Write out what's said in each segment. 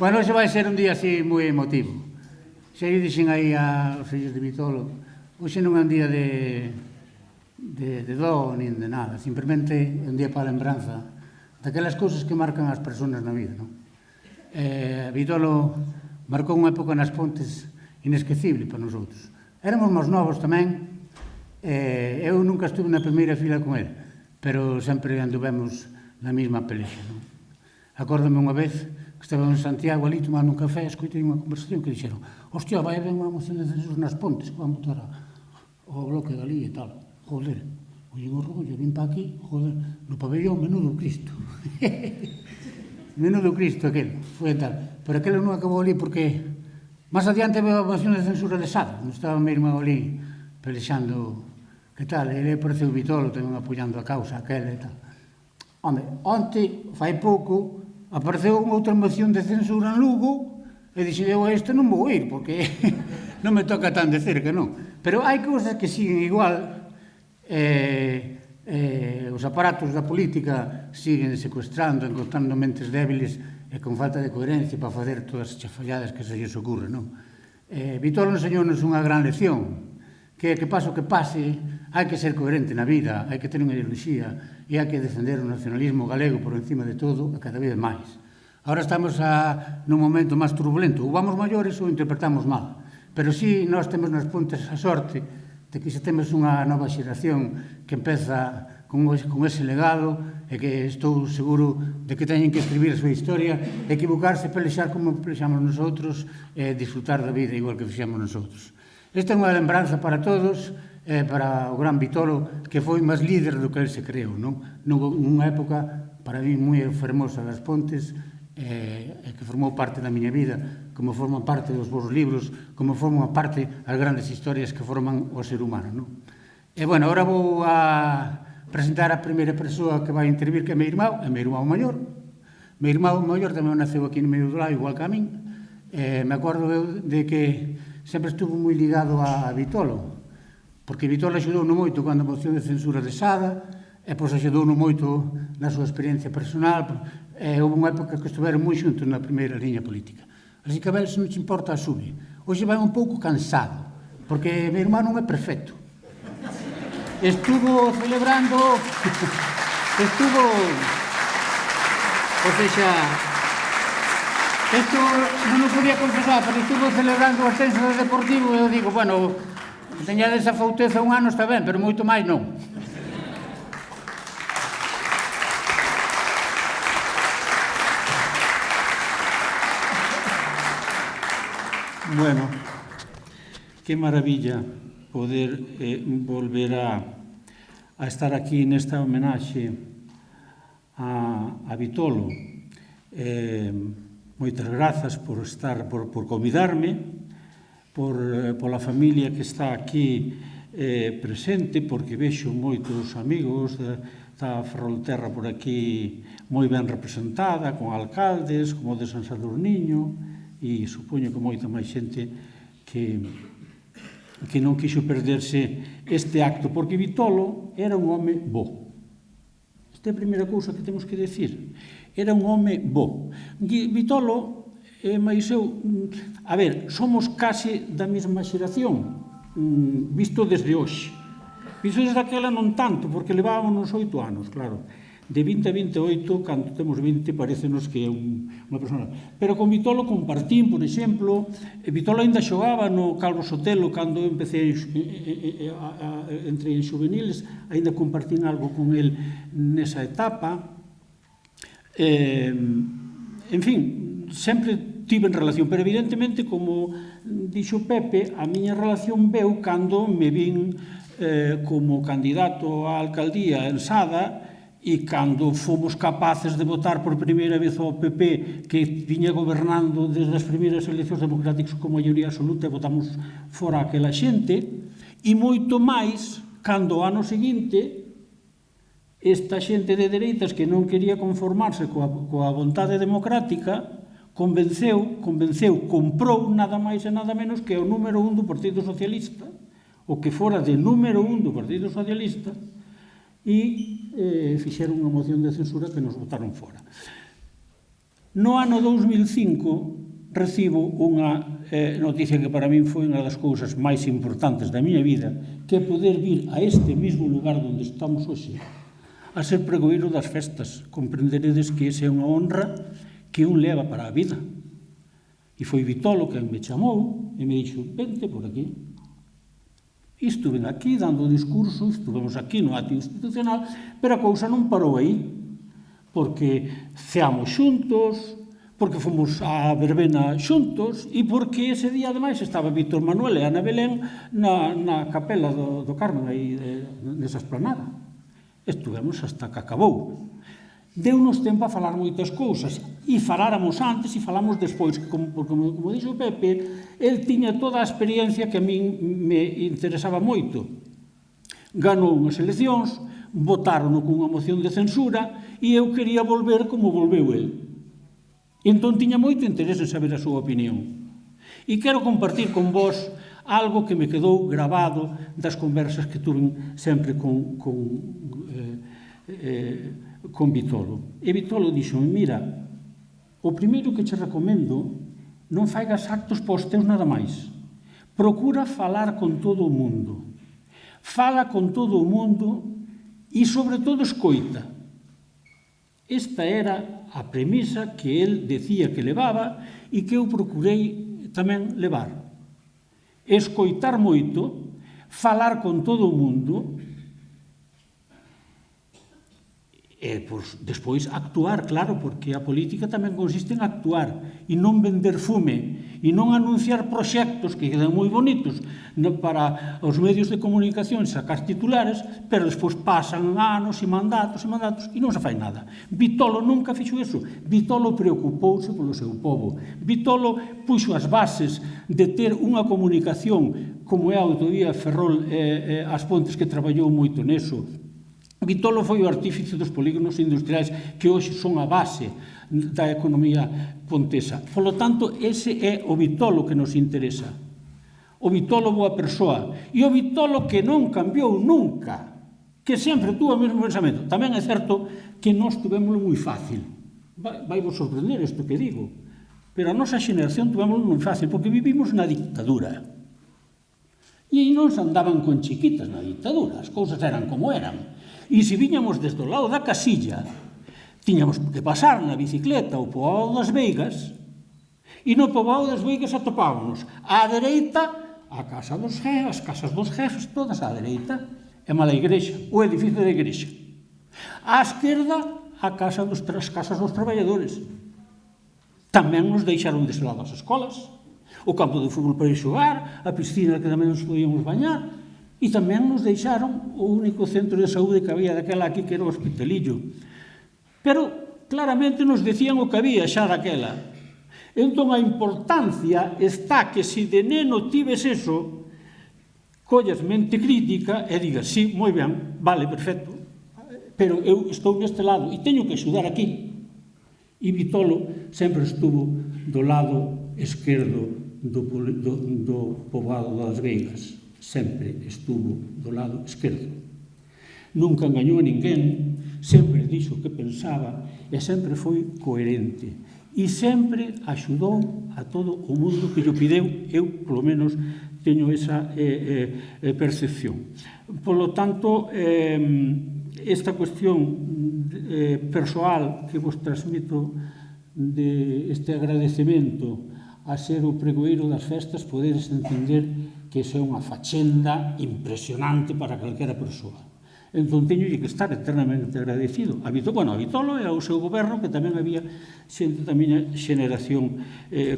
Bueno, hoxe vai ser un día así moi emotivo. Xa lle dixen aí aos fillos de Vitolo, hoxe non é un día de dó nin de nada, simplemente é un día para a lembranza daquelas cousas que marcan as persoas na vida, non? Vitolo marcou unha época nas Pontes inesquecible para nosotros. Éramos máis novos tamén, eu nunca estuve na primeira fila con ele, pero sempre anduvemos na mesma pelexa, non? Acórdame unha vez que estaba en Santiago ali tomando un café, escoitei unha conversación que dixeron: hostia, vai haber unha moción de censura nas Pontes que van votar ao bloque de ali e tal. Joder, oye, o rollo, vim pa aquí, joder, no pabellón, menudo Cristo. Menudo Cristo aquel, foi tal. Pero aquel non acabou ali porque máis adiante veo a moción de censura de Sada, non estaba mesmo ali pelexando, que tal, ele apareceu Vitolo tamén apoiando a causa aquela e tal. Home, onte, fai pouco, apareceu unha outra moción de censura en Lugo e dixen eu a este non vou ir porque non me toca tan de cerca, non? Pero hai cousas que siguen igual, os aparatos da política siguen secuestrando, encontrando mentes débiles e con falta de coherencia para facer todas as chafalladas que se lles ocurre, non? Vitolo enseñounos unha gran lección, que pase o que pase, hai que ser coherente na vida, hai que ter unha ideoloxía e hai que defender o nacionalismo galego por encima de todo e cada vez máis. Ahora estamos nun momento máis turbulento, ou vamos maiores ou interpretamos mal, pero si nós temos nas Pontes a sorte de que xa temos unha nova xeración que empeza con ese legado e que estou seguro de que teñen que escribir a súa historia, equivocarse, pelexar como pelexamos nosotros e disfrutar da vida igual que fixemos nosotros. Esta é unha lembranza para todos, para o gran Vitolo, que foi máis líder do que ele se creou, non? Nunha época, para mí, moi fermosa das Pontes, que formou parte da miña vida, como forman parte dos vos libros, como forman parte as grandes historias que forman o ser humano, non? E, bueno, agora vou a presentar a primeira persoa que vai intervir, que é meu irmão maior. Meu irmão maior tamén naceu aquí no medio do lado, igual que a min. Me acordo de que sempre estuvo moi ligado a Vitolo, porque Vitolo axudou-no moito cando a moción de censura de Sada, e pois axudou-no moito na súa experiencia personal, e houve unha época que estuveron moi xuntos na primeira liña política. Así que, Abel, se non te importa, sube. Hoxe vai un pouco cansado, porque meu irmán non é perfecto. Estuvo celebrando... O sea... Isto non me podía confesar, pero estuvo celebrando o ascenso do Deportivo e eu digo, bueno, que teñades esa fauteza un ano está ben, pero moito máis non. Bueno, que maravilla poder volver a estar aquí nesta homenaxe a Vitolo. Moitas grazas por convidarme, pola familia que está aquí presente, porque vexo moitos amigos, está a Ferrolterra por aquí moi ben representada, con alcaldes, como o de San Sadurniño, e supoño que moita máis xente que non quixo perderse este acto, porque Vitolo era un home bo. Esta é a primeira cousa que temos que decir. Era un home bo. Vitolo, máis eu, a ver, somos case da mesma xeración, visto desde hoxe. Visto desde aquela non tanto, porque levábamos 8 anos, claro. De 20 a 28, cando temos 20, parecenos que é unha persona. Pero con Vitolo compartín, por exemplo, Vitolo ainda xogaba no Calvo Sotelo cando eu empecé entre juveniles, ainda compartín algo con el nesa etapa. En fin, sempre tive en relación, pero evidentemente, como dixo Pepe, a miña relación veu cando me vin como candidato á alcaldía en Sada, e cando fomos capaces de votar por primeira vez ao PP, que viña gobernando desde as primeiras eleccións democráticas con maioría absoluta, e votamos fora aquela xente, e moito máis cando o ano seguinte esta xente de dereitas que non quería conformarse coa vontade democrática comprou nada máis e nada menos que o número 1 do Partido Socialista, o que fora de número 1 do Partido Socialista, e fixeron unha moción de censura que nos votaron fora. No ano 2005 recibo unha noticia que para min foi unha das cousas máis importantes da miña vida, que é poder vir a este mesmo lugar onde estamos hoxe a ser pregoeiro das festas. Comprenderedes que esa é unha honra que un leva para a vida. E foi Vitolo quen me chamou e me dixo: vente por aquí. E estuve aquí dando o discurso, estuvemos aquí no acto institucional, pero a cousa non parou aí, porque ceamos xuntos, porque fomos á verbena xuntos, e porque ese día, ademais, estaba Víctor Manuel e Ana Belén na capela do Carmen, aí nesa esplanada. Estuvemos hasta que acabou. Deu-nos tempo a falar moitas cousas, e faláramos antes e falamos despois, porque, como dixo o Pepe, el tiña toda a experiencia que a min me interesaba moito. Ganou unhas eleccións, votaron cunha moción de censura, e eu quería volver como volveu el. Entón tiña moito interese en saber a súa opinión. E quero compartir con vós algo que me quedou grabado das conversas que tuve sempre con Vitolo. E Vitolo dixo: mira, o primeiro que che recomendo, non faigas actos pos teus nada máis. Procura falar con todo o mundo. Fala con todo o mundo e, sobre todo, escoita. Esta era a premisa que el decía que levaba e que eu procurei tamén levar. Escoitar moito, falar con todo o mundo, e despois actuar, claro, porque a política tamén consiste en actuar e non vender fume e non anunciar proxectos que quedan moi bonitos para os medios de comunicación, sacar titulares, pero despois pasan anos e mandatos e non se fai nada. Vitolo nunca fixo iso. Vitolo preocupouse polo seu povo. Vitolo puxo as bases de ter unha comunicación como é a autovía Ferrol As Pontes, que traballou moito neso. Vitolo foi o artífice dos polígonos industriais que hoxe son a base da economía pontesa. Polo tanto, ese é o Vitolo que nos interesa. O Vitolo boa persoa. E o Vitolo que non cambiou nunca, que sempre tuvo o mesmo pensamento. Tamén é certo que nós tuvémoslo moi fácil. Vai vos sorprender isto que digo. Pero a nosa xeración tuvémoslo moi fácil, porque vivimos na dictadura. E aí non se andaban con chiquitas na dictadura. As cousas eran como eran. E se viñamos desde o lado da casilla, tiñamos que pasar na bicicleta ao poboado das Veigas, e no poboado das Veigas atopábamos á dereita a casa dos jefes, as casas dos jefes, todas á dereita, e mala igrexa, o edificio da igrexa. Á esquerda, as casas dos traballadores. Tamén nos deixaron dese lado as escolas. o campo de fútbol para ir xogar, a piscina que tamén nos podíamos bañar, e tamén nos deixaron o único centro de saúde que había daquela aquí, que era o Hospitalillo. Pero claramente nos decían o que había xa daquela. Entón a importancia está que se de neno tives eso, collas mente crítica e digas, sí, moi ben, vale, perfecto, pero eu estou neste lado e teño que axudar aquí. E Vitolo sempre estuvo do lado esquerdo do poboado das Veigas. Sempre estuvo do lado esquerdo. Nunca engañou a ninguén, sempre dixo o que pensaba e sempre foi coherente. E sempre axudou a todo o mundo que lle pideu, eu, polo menos, teño esa percepción. Polo tanto, esta cuestión persoal que vos transmito de este agradecemento a ser o pregoeiro das festas, podedes entender que iso é unha fachenda impresionante para calquera persoa. Entón, teñolle que estar eternamente agradecido. A Vitolo e ao seu goberno, que tamén había xente da miña xeneración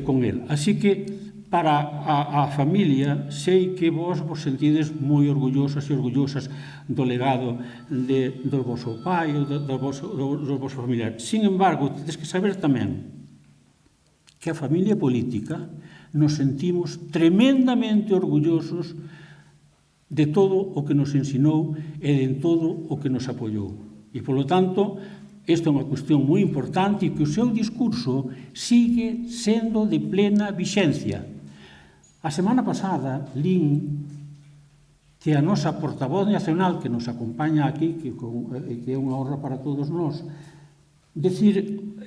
con el. Así que, para a familia, sei que vos sentides moi orgullosas e orgullosas do legado do vosso pai ou dos vosos familiares. Sin embargo, tedes que saber tamén que a familia política nos sentimos tremendamente orgullosos de todo o que nos ensinou e de todo o que nos apoiou. E, polo tanto, esta é unha cuestión moi importante e que o seu discurso sigue sendo de plena vixencia. A semana pasada, lín que a nosa portavoz nacional que nos acompaña aquí, que é unha honra para todos nós, decir,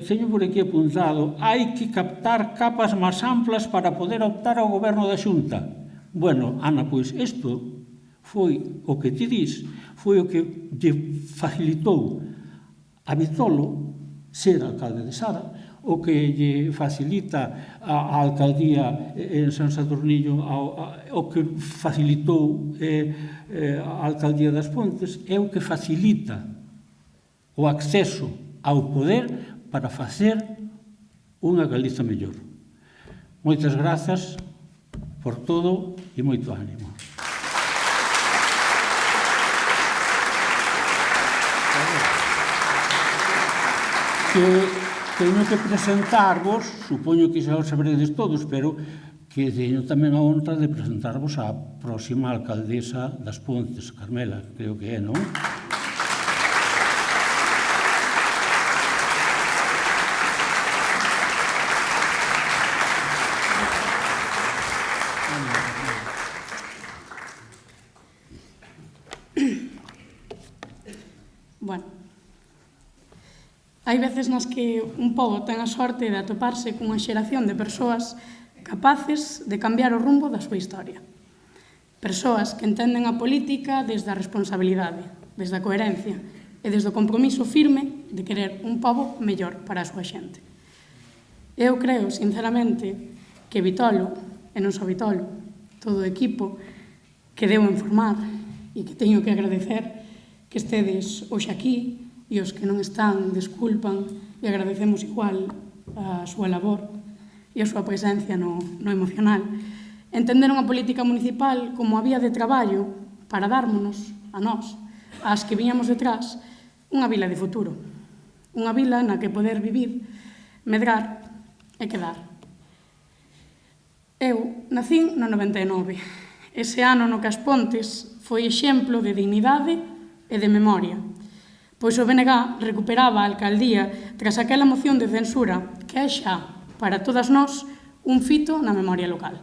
teño por aquí apuntado, hai que captar capas máis amplas para poder optar ao goberno da Xunta. Bueno, Ana, pois isto foi o que ti dis, foi o que lle facilitou a Vitolo ser alcalde de Sara, o que lle facilita a alcaldía en San Sadurnillo, o que facilitou a alcaldía das Pontes, é o que facilita o acceso ao poder para facer unha Galiza mellor. Moitas grazas por todo e moito ánimo. Que teño que presentarvos, supoño que xa o sabredes todos, pero que teño tamén a honra de presentarvos a próxima alcaldesa das Pontes, Carmela, creo que é, non? Bueno, hai veces nas que un pobo ten a sorte de atoparse cunha xeración de persoas capaces de cambiar o rumbo da súa historia. Persoas que entenden a política desde a responsabilidade, desde a coherencia e desde o compromiso firme de querer un pobo mellor para a súa xente. Eu creo, sinceramente, que Vitolo, e non só Vitolo, todo o equipo que deu en formar e que teño que agradecer que estedes hoxe aquí e os que non están desculpan e agradecemos igual a súa labor e a súa presencia no emocional. Entenderon a política municipal como a vía de traballo para dármonos a nós, ás que viñamos detrás, unha vila de futuro. Unha vila na que poder vivir, medrar e quedar. Eu nacín no 99. Ese ano no que As Pontes foi exemplo de dignidade e de memoria, pois o BNG recuperaba a alcaldía tras aquela moción de censura que é xa, para todas nós, un fito na memoria local.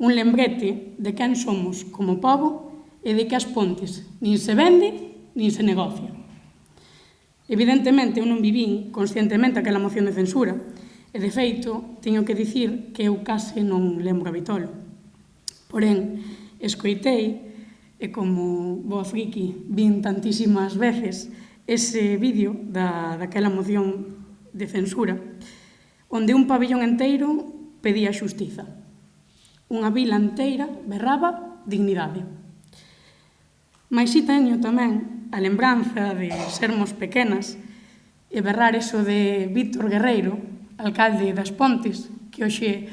Un lembrete de quen somos como pobo e de que As Pontes nin se vende nin se negocia. Evidentemente, eu non vivín conscientemente aquela moción de censura e, de feito, teño que dicir que eu case non lembro a Vitolo. Porén, escoitei e como boa friki vin tantísimas veces ese vídeo daquela moción de censura onde un pabillón enteiro pedía xustiza. Unha vila enteira berraba dignidade. Mais si teño tamén a lembranza de sermos pequenas e berrar eso de Víctor Guerreiro, alcalde das Pontes, que hoxe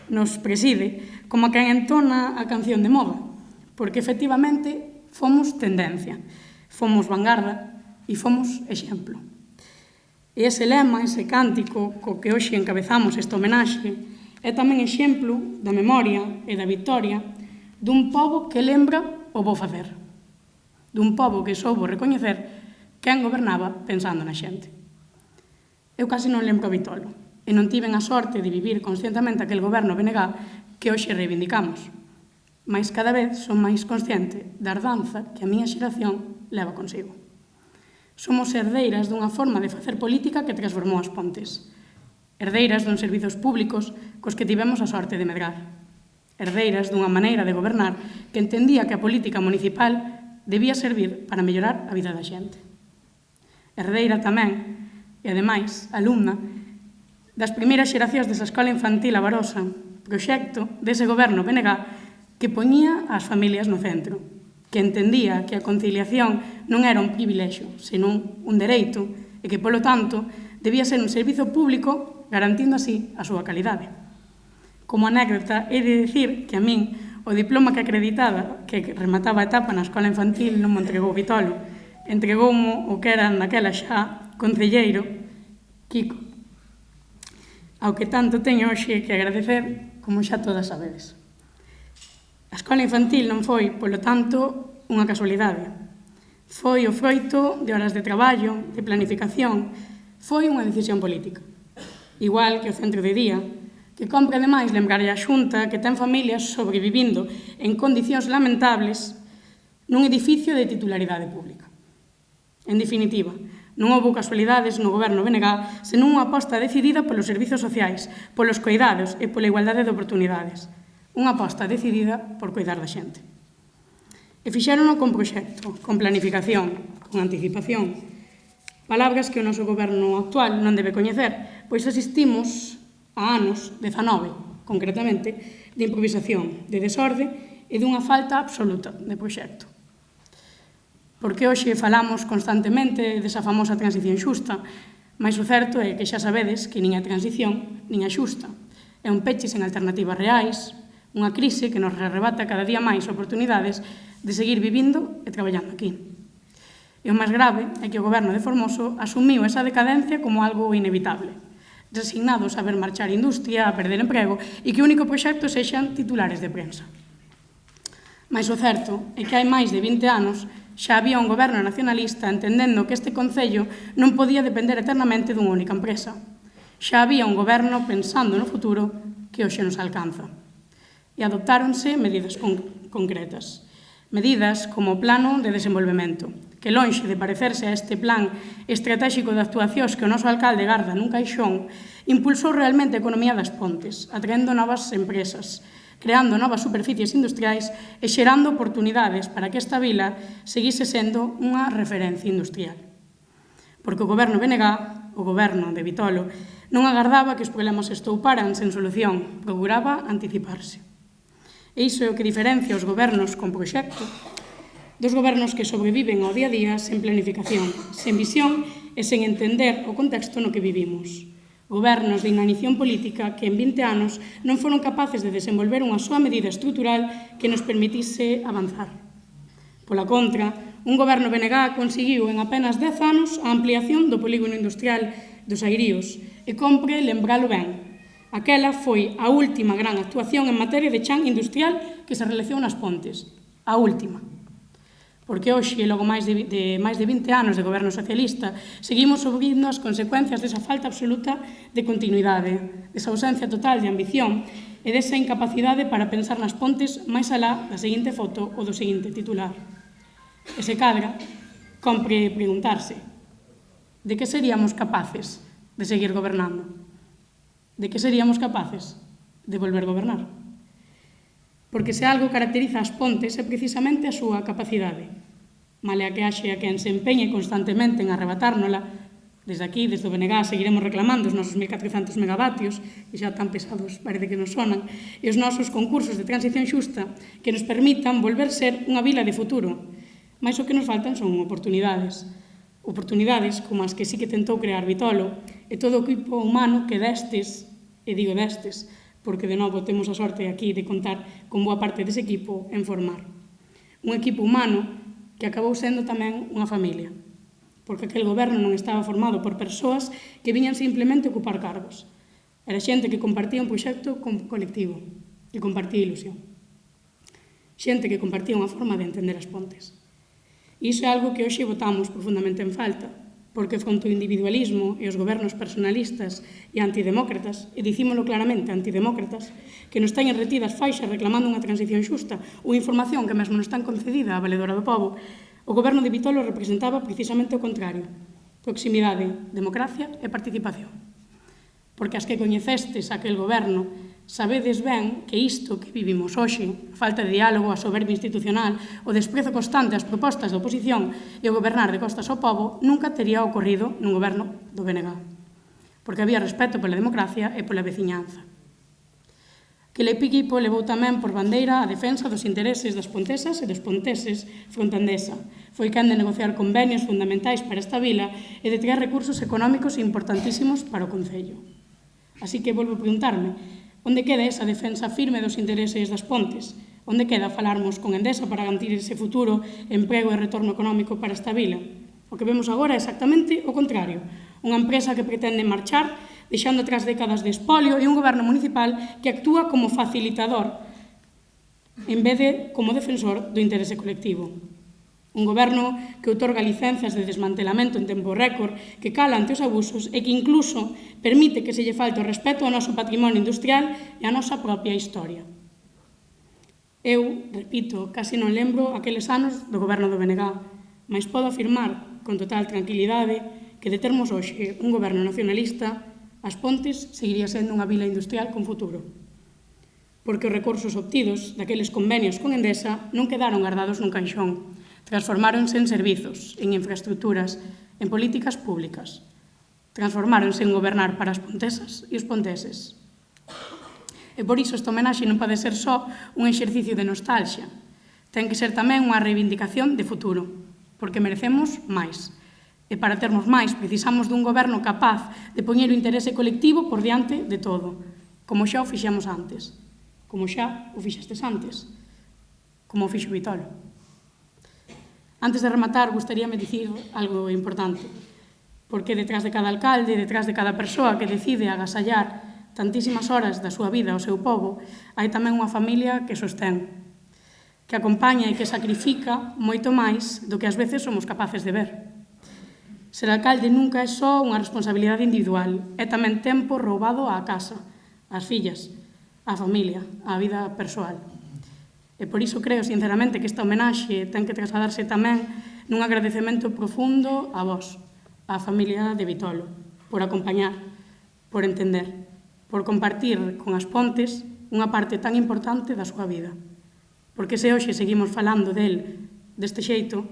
nos preside como quen entona a canción de moda, porque efectivamente fomos tendencia, fomos vanguarda e fomos exemplo. E ese lema, ese cántico co que hoxe encabezamos esta homenaxe é tamén exemplo da memoria e da victoria dun pobo que lembra o bo facer, dun pobo que soubo recoñecer quen gobernaba pensando na xente. Eu casi non lembro a Vitolo, e non tiven a sorte de vivir conscientemente aquel goberno BNG que hoxe reivindicamos, mas cada vez son máis consciente da herdanza que a miña xeración leva consigo. Somos herdeiras dunha forma de facer política que transformou as Pontes, herdeiras duns servizos públicos cos que tivemos a sorte de medrar, herdeiras dunha maneira de gobernar que entendía que a política municipal debía servir para mellorar a vida da xente. Herdeira tamén, e ademais, alumna, das primeiras xeracións desa escola infantil a Barosa, proxecto dese goberno BNG que poñía as familias no centro, que entendía que a conciliación non era un privilexio, senón un dereito, e que, polo tanto, debía ser un servizo público garantindo así a súa calidade. Como anécdota, he de dicir que a min o diploma que acreditaba que remataba a etapa na escola infantil non me entregou Vitolo, entregoumo o que era naquela xa concelleiro, Kiko, ao que tanto teño hoxe que agradecer, como xa todas sabedes. A escola infantil non foi, polo tanto, unha casualidade. Foi o froito de horas de traballo, de planificación, foi unha decisión política. Igual que o centro de día, que compre ademais lembrar a Xunta que ten familias sobrevivindo en condicións lamentables nun edificio de titularidade pública. En definitiva, non houbo casualidades no goberno BNG, senón unha aposta decidida polos servizos sociais, polos coidados e pola igualdade de oportunidades. Unha aposta decidida por coidar da xente. E fixérono con proxecto, con planificación, con anticipación. Palabras que o noso goberno actual non debe coñecer, pois asistimos a anos, 19, concretamente, de improvisación, de desorde e dunha falta absoluta de proxecto. Porque hoxe falamos constantemente desa famosa transición xusta, mas o certo é que xa sabedes que nin a transición nin a xusta. É un peche sen alternativas reais, unha crise que nos arrebata cada día máis oportunidades de seguir vivindo e traballando aquí. E o máis grave é que o goberno de Formoso asumiu esa decadencia como algo inevitable, resignados a ver marchar industria, a perder emprego e que o único proxecto sexan titulares de prensa. Mais o certo é que hai máis de 20 anos xa había un goberno nacionalista entendendo que este concello non podía depender eternamente dunha única empresa. Xa había un goberno pensando no futuro que hoxe nos alcanza. E adoptáronse medidas concretas. Medidas como o Plano de Desenvolvemento, que lonxe de parecerse a este plan estratégico de actuacións que o noso alcalde garda nun caixón, impulsou realmente a economía das Pontes, atraendo novas empresas, creando novas superficies industriais e xerando oportunidades para que esta vila seguise sendo unha referencia industrial. Porque o goberno BNG, o goberno de Vitolo, non agardaba que os problemas estouparan sen solución, procuraba anticiparse. E iso é o que diferencia os gobernos con proxecto dos gobernos que sobreviven ao día a día sen planificación, sen visión e sen entender o contexto no que vivimos. Gobernos de inanición política que en 20 anos non foron capaces de desenvolver unha soa medida estrutural que nos permitise avanzar. Pola contra, un goberno BNG conseguiu en apenas 10 anos a ampliación do polígono industrial dos Airíos e compre lembralo ben. Aquela foi a última gran actuación en materia de chan industrial que se realizou nas Pontes. A última. Porque hoxe, logo máis de 20 anos de goberno socialista, seguimos ouvindo as consecuencias desa falta absoluta de continuidade, desa ausencia total de ambición e desa incapacidade para pensar nas Pontes máis alá da seguinte foto ou do seguinte titular. E se cadra, compre preguntarse de que seríamos capaces de seguir gobernando? De que seríamos capaces de volver a gobernar? Porque se algo caracteriza as Pontes é precisamente a súa capacidade. Malea que haxe a quen se empeñe constantemente en arrebatárnola, desde aquí, desde o BNG, seguiremos reclamando os nosos 1.400 megavatios, que xa tan pesados parece que nos sonan, e os nosos concursos de transición xusta que nos permitan volver ser unha vila de futuro. Mais o que nos faltan son oportunidades. Oportunidades como as que sí que tentou crear Vitolo e todo o equipo humano que destes, e digo destes, porque de novo temos a sorte aquí de contar con boa parte dese equipo en formar. Un equipo humano que acabou sendo tamén unha familia, porque aquel goberno non estaba formado por persoas que viñan simplemente a ocupar cargos. Era xente que compartía un proxecto colectivo, que compartía ilusión. Xente que compartía unha forma de entender as Pontes. E iso é algo que hoxe votamos profundamente en falta, porque fronte ao individualismo e os gobernos personalistas e antidemócratas, e dicímolo claramente, antidemócratas, que nos teñen retidas faixas reclamando unha transición xusta ou información que mesmo nos están concedida a valedora do povo, o goberno de Vitolo representaba precisamente o contrario: proximidade, democracia e participación. Porque as que coñecestes aquel goberno sabedes ben que isto que vivimos hoxe, a falta de diálogo, a soberbia institucional, o desprezo constante ás propostas da oposición e o gobernar de costas ao pobo nunca tería ocorrido nun goberno do BNG, porque había respeto pola democracia e pola veciñanza. Aquele equipo levou tamén por bandeira a defensa dos intereses das pontesas e dos ponteses fronte a Endesa. Foi quen de negociar convenios fundamentais para esta vila e de traer recursos económicos importantísimos para o Concello. Así que volvo a preguntarme, onde queda esa defensa firme dos intereses das Pontes? Onde queda falarmos con Endesa para garantir ese futuro emprego e retorno económico para esta vila? O que vemos agora é exactamente o contrario. Unha empresa que pretende marchar, deixando atrás décadas de espolio, e un goberno municipal que actúa como facilitador en vez de como defensor do interese colectivo. Un goberno que outorga licencias de desmantelamento en tempo récord, que cala ante os abusos e que incluso permite que se lle falte o respeto ao noso patrimonio industrial e á nosa propia historia. Eu, repito, casi non lembro aqueles anos do goberno do BNG, mas podo afirmar con total tranquilidade que de termos hoxe un goberno nacionalista, As Pontes seguiría sendo unha vila industrial con futuro. Porque os recursos obtidos daqueles convenios con Endesa non quedaron guardados nun caixón, transformáronse en servizos, en infraestructuras, en políticas públicas. Transformáronse en gobernar para as pontesas e os ponteses. E por iso esta homenaxe non pode ser só un exercicio de nostalgia. Ten que ser tamén unha reivindicación de futuro, porque merecemos máis. E para termos máis precisamos dun goberno capaz de poñer o interese colectivo por diante de todo, como xa o fixemos antes, como xa o fixestes antes, como o fixo Vitolo. Antes de rematar, gustaríame dicir algo importante, porque detrás de cada alcalde, detrás de cada persoa que decide agasallar tantísimas horas da súa vida ao seu povo, hai tamén unha familia que sostén, que acompaña e que sacrifica moito máis do que ás veces somos capaces de ver. Ser alcalde nunca é só unha responsabilidade individual, é tamén tempo roubado á casa, ás fillas, á familia, á vida persoal. E por iso creo, sinceramente, que esta homenaxe ten que trasladarse tamén nun agradecemento profundo a vos, á familia de Vitolo, por acompañar, por entender, por compartir con As Pontes unha parte tan importante da súa vida. Porque se hoxe seguimos falando del deste xeito,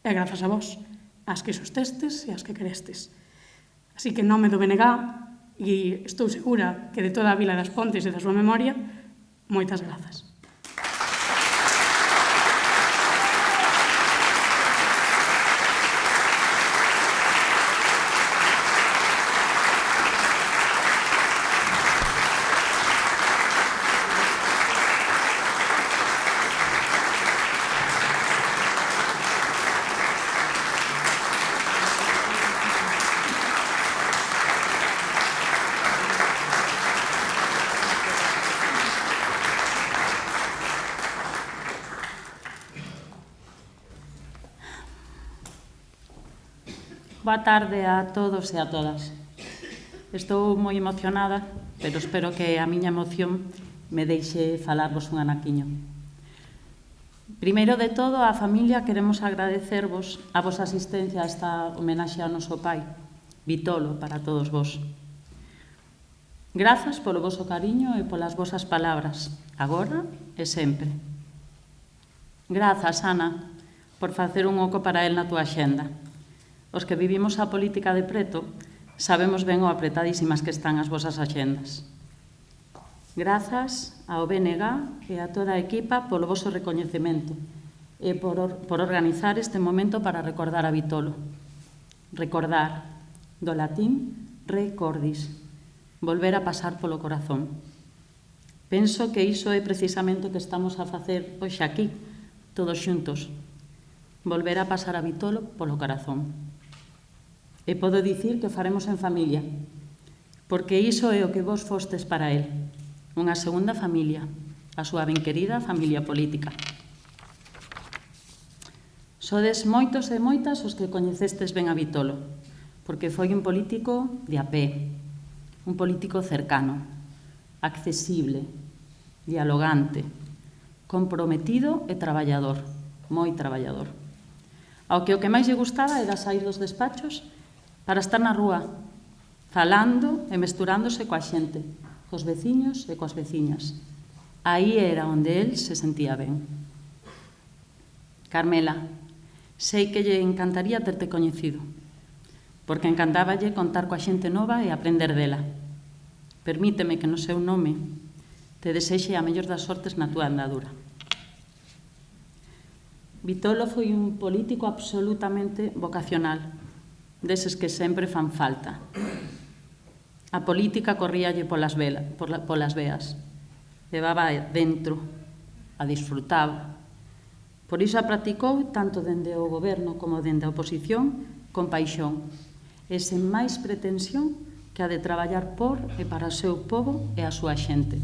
é grazas a vos, as que sostestes e as que querestes. Así que en nome do BNG, e estou segura que de toda a vila das Pontes e da súa memoria, moitas grazas. Boa tarde a todos e a todas. Estou moi emocionada, pero espero que a miña emoción me deixe falarvos un anaquiño. Primeiro de todo, á familia queremos agradecervos a vosa asistencia a esta homenaxe ao noso pai, Vitolo, para todos vos. Grazas polo voso cariño e polas vosas palabras, agora e sempre. Grazas, Ana, por facer un oco para el na túa xenda. Os que vivimos a política de preto sabemos ben o apretadísimas que están as vosas axendas. Grazas ao BNG e a toda a equipa polo voso recoñecemento e por organizar este momento para recordar a Vitolo. Recordar, do latín recordis, volver a pasar polo corazón. Penso que iso é precisamente o que estamos a facer hoxe aquí, todos xuntos. Volver a pasar a Vitolo polo corazón. E podo dicir que o faremos en familia, porque iso é o que vos fostes para el, unha segunda familia, a súa ben querida familia política. Sodes moitos e moitas os que coñecestes ben a Vitolo, porque foi un político de a pé, un político cercano, accesible, dialogante, comprometido e traballador, moi traballador. Ao que o que máis lle gustaba era sair dos despachos para estar na rúa, falando e mesturándose coa xente, cos veciños e coas veciñas. Aí era onde el se sentía ben. Carmela, sei que lle encantaría terte coñecido, porque encantáballe contar coa xente nova e aprender dela. Permíteme que no seu nome te desexe a mellor das sortes na túa andadura. Vitolo foi un político absolutamente vocacional, deses que sempre fan falta. A política corríalle polas veas, levaba dentro, a disfrutaba. Por iso a practicou tanto dende o goberno como dende a oposición con paixón e sen máis pretensión que a de traballar por e para o seu pobo e a súa xente.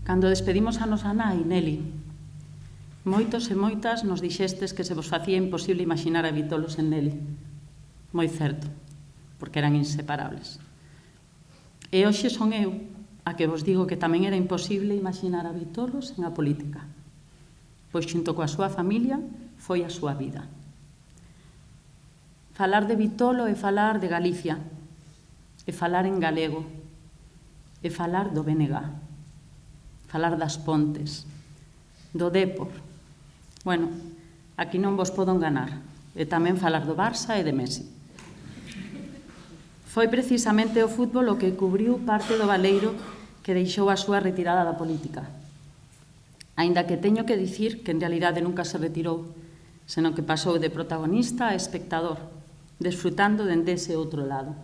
Cando despedimos a nosa nai, Neli, moitos e moitas nos dixestes que se vos facía imposible imaginar a Vitolo sen Neli. Moi certo, porque eran inseparables. E hoxe son eu a que vos digo que tamén era imposible imaginar a Vitolo sen a política, pois xunto coa súa familia foi a súa vida. Falar de Vitolo é falar de Galicia, é falar en galego, é falar do BNG, falar das Pontes, do Dépor. Bueno, aquí non vos podo enganar, e tamén falar do Barça e de Messi. Foi precisamente o fútbol o que cubriu parte do baleiro que deixou a súa retirada da política. Aínda que teño que dicir que en realidade nunca se retirou, senón que pasou de protagonista a espectador, desfrutando dende ese outro lado.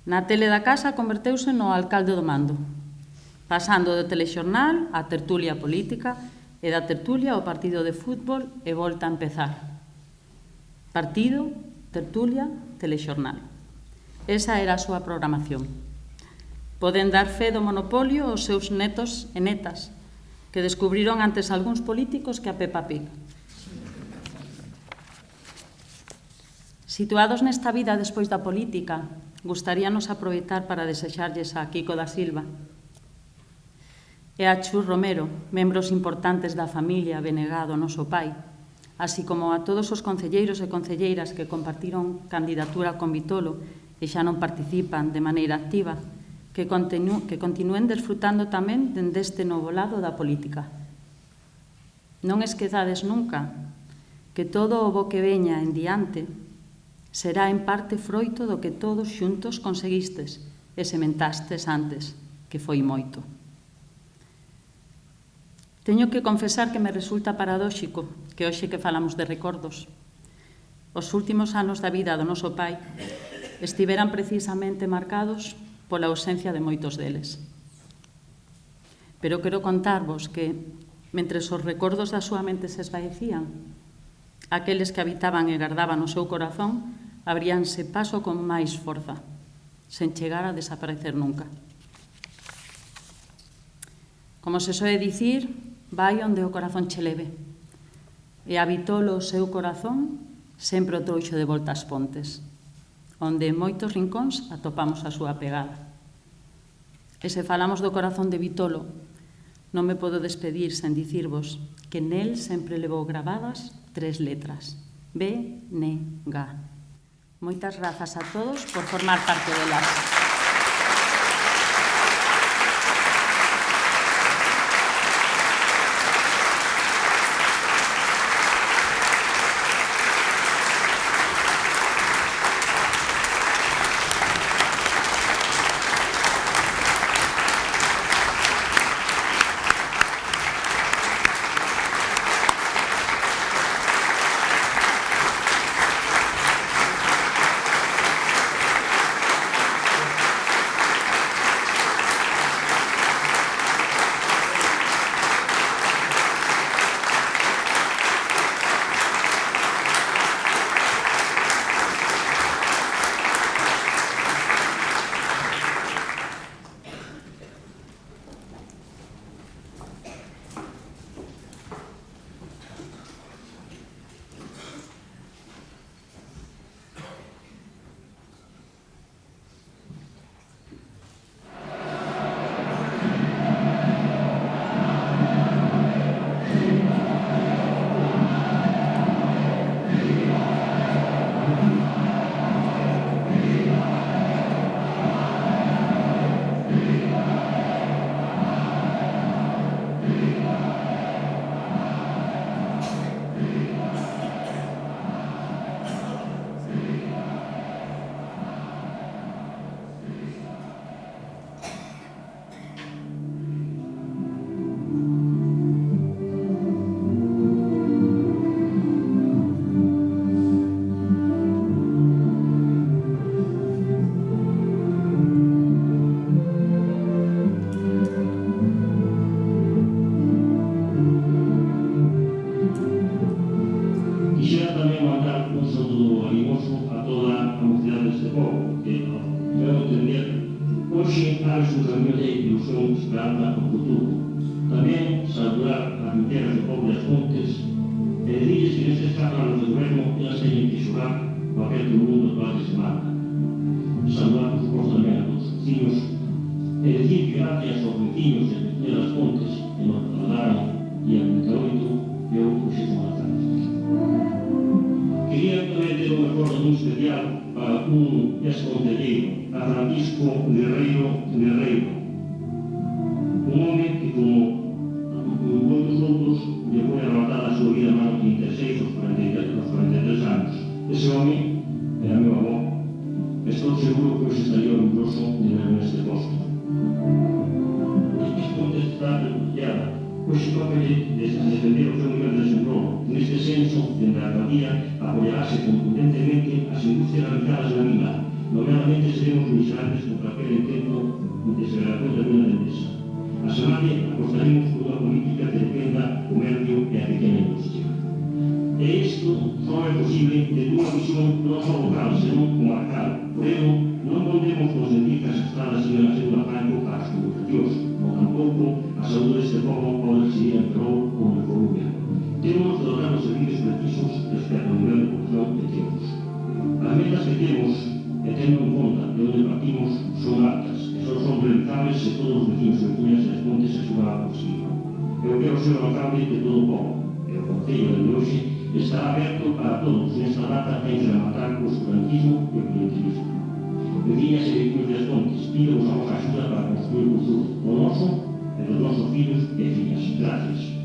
Na tele da casa converteuse no alcalde do mando, pasando do telexornal á tertulia política e da tertulia ao partido de fútbol e volta a empezar. Partido, tertulia, telexornal. Esa era a súa programación. Poden dar fe do monopolio aos seus netos e netas, que descubriron antes algúns políticos que a Peppa Pig. Situados nesta vida despois da política, gustaríanos aproveitar para desexarlles a Kiko da Silva e a Chus Romero, membros importantes da familia BNG do noso pai, así como a todos os concelleiros e concelleiras que compartiron candidatura con Vitolo e xa non participan de maneira activa, que continúen desfrutando tamén deste novo lado da política. Non esquezades nunca que todo o bo que veña en diante será en parte froito do que todos xuntos conseguistes e sementastes antes, que foi moito. Teño que confesar que me resulta paradóxico que hoxe que falamos de recordos, os últimos anos da vida do noso pai estiveran precisamente marcados pola ausencia de moitos deles. Pero quero contarvos que, mentres os recordos da súa mente se esvaecían, aqueles que habitaban e gardaban o seu corazón abríanse paso con máis forza, sen chegar a desaparecer nunca. Como se soe dicir, vai onde o corazón che leve, e a Vitolo o seu corazón sempre o trouxo de volta ás Pontes, onde en moitos rincóns atopamos a súa pegada. E se falamos do corazón de Vitolo, non me podo despedir sen dicirvos que nel sempre levou gravadas 3 letras, BNG. Moitas grazas a todos por formar parte delas. mandar un saludo animoso a toda a mocidade deste povo, que, ao meu entender, hoxe abre un camiño de ilusión esperanza ao futuro. Tamén saludar as mulleres do povo das Fontes e dicirles que nestes 4 anos de goberno elas teñen que xogar o papel que o mundo actual se manda. Saludar, por suposto, tamén a todos os vecinos e dicir que gracias aos vecinos e vecinas das Fontes que nos trasladaron e a 28 eu hoxe son a tarde. Quería tamén ter un acordo moi especial para un ex-concelleiro, a Francisco Guerreiro, un home que, como moitos outros, lle foi arrebatada a súa vida a mano 36 aos 43 anos. Ese home era meu avó. Estou seguro que hoxe estaría orgulloso de ver neste posto. Este ponte está refugiada. Hoxe toca defender o seu nivel de desemprego. Neste senso, dende a alcaldía, apoiarase contundentemente as industrias radicadas na mina. Nomeadamente seremos vigilantes contra aquel intento de segregación da mina de Endesa. A semana apostaremos por unha política que defenda o comercio e a pequena industria. E isto só é posible desde unha visión non só local, senón comarcal. Por ello, non podemos consentir que as estradas sigan a ser unha franco para as comunicacións, ou tampouco a saúde deste povo pode seguir en Ferrol ou en Coruña. Temos de dotar os servicios precisos respecto ao nivel de producción que temos. As metas que temos, e tendo en conta de onde partimos, son altas e só son realizables se todos os vecinos e vecinas das Pontes se suban a posible. Eu quero ser o alcalde de todo o povo, e o Concello de hoxe está aberto para todos nesta data en rematar o oscurantismo e o clientelismo. Vecinas e vecinos das Pontes, pido a vosa axuda para construir o futuro, o noso e dos nosos fillos e fillas. Gracias.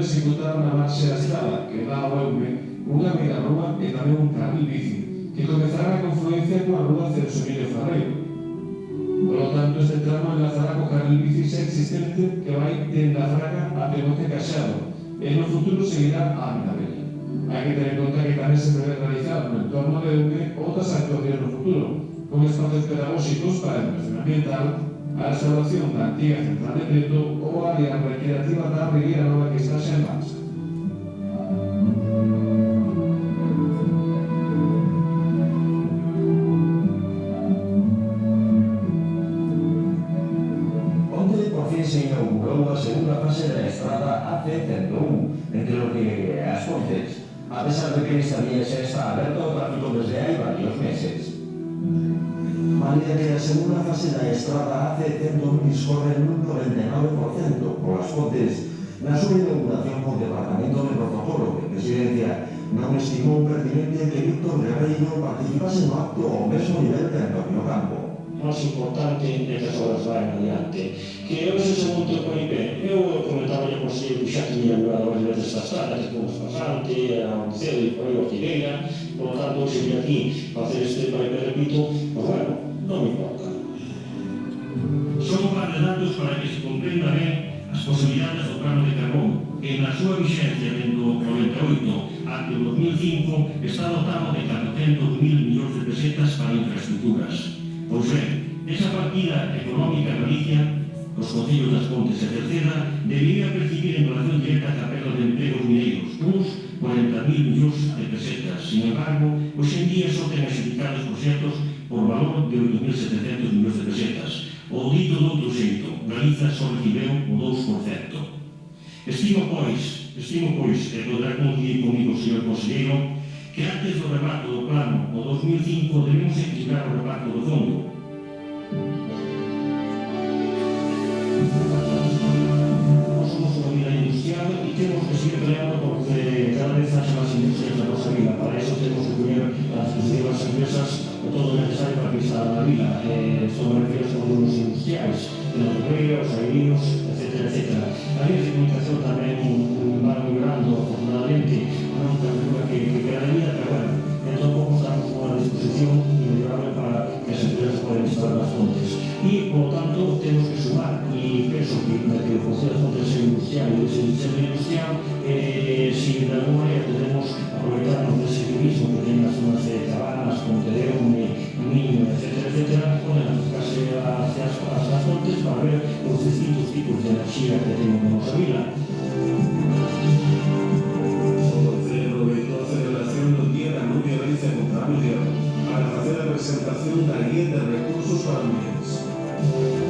executar unha marcha da estrada que dá ao Eume unha media rúa e tamén un carril bici que comezará a confluencia coa rúa Celso Emilio Ferreiro. Por lo tanto, este tramo enlazará co carril bici xa existente que vai dende a Fraga a Pegote Caxado e no futuro seguirá a Avenida Bella. Hai que ter en conta que tamén se debe realizar no entorno de UME outras actuacións no futuro, con espacios pedagóxicos para a educación ambiental, a restauración da antiga central de Preto ou a área recreativa da Riviera Nova que está xa en marcha. Se inaugurou a segunda fase da estrada AC-101 entre o que as Pontes, a pesar de que esta vía xa está aberta ao tráfico desde hai varios meses. Malia que a segunda fase da estrada AC-101 discorre nun 99% polas Pontes, na súa inauguración o Departamento de Protocolo de Presidencia non estimou pertinente que Víctor Guerreiro participase no acto ao mesmo nivel que Antonio Campo. O máis importante é que as obras vayan adiante. Que hoxe se monte o CONIPE, eu comentaba por si xa tiña levado varias veces esta estrada, que fomos pasante, a Oncedo e por aí a Figueira, por lo tanto, hoxe vim aquí para hacer este CONIPE, repito, pues bueno, non me importa. Son un par de datos para que se comprenda ben as posibilidades do plano de carbón, que na súa vixencia dentro do 98 até o 2005 está dotado de 400.000 millóns de pesetas para infraestructuras. Pois ben, esa partida económica en Galicia, os concellos das Pontes e Cerceda, debería percibir en relación directa a perda de empregos mineiros, uns 40.000 millóns de pesetas. Sin embargo, hoxe en día só ten executados proxectos por valor de 8.700 millóns de pesetas. O dito de outro xeito, Galiza só recibeu o 2%. Estimo, pois, e poderá coincidir comigo, señor conselleiro, que antes do reparto do plano o 2005 debemos equilibrar o reparto do fondo. Nós somos unha vila industrial e temos que seguir peleando porque cada vez haxe máis industrias na nosa vila. Para eso temos que poner as respectivas empresas o todo necesario para que instalen na vila. Son me refiero aos polígonos industriais, de Nogueira, os airinos, etc. A línea de comunicación tamén van migrando, afortunadamente, non calcula que queda de vida, pero bueno, entón pouco estamos con a disposición inmejorable para que as empresas poden instalar nas Pontes. E, por lo tanto, temos que sumar, e penso que na que o Concello das Pontes é industrial e ese diseño industrial, si de alguma maneira podemos aproveitarnos dese turismo que ten nas zonas de Cabanas, Pontedeume, Miño, etc., poden acercarse hacia as Pontes para ver os distintos tipos de enerxía que temos na nosa vila. Para facer a presentación da Guía de Recursos para Mujeres.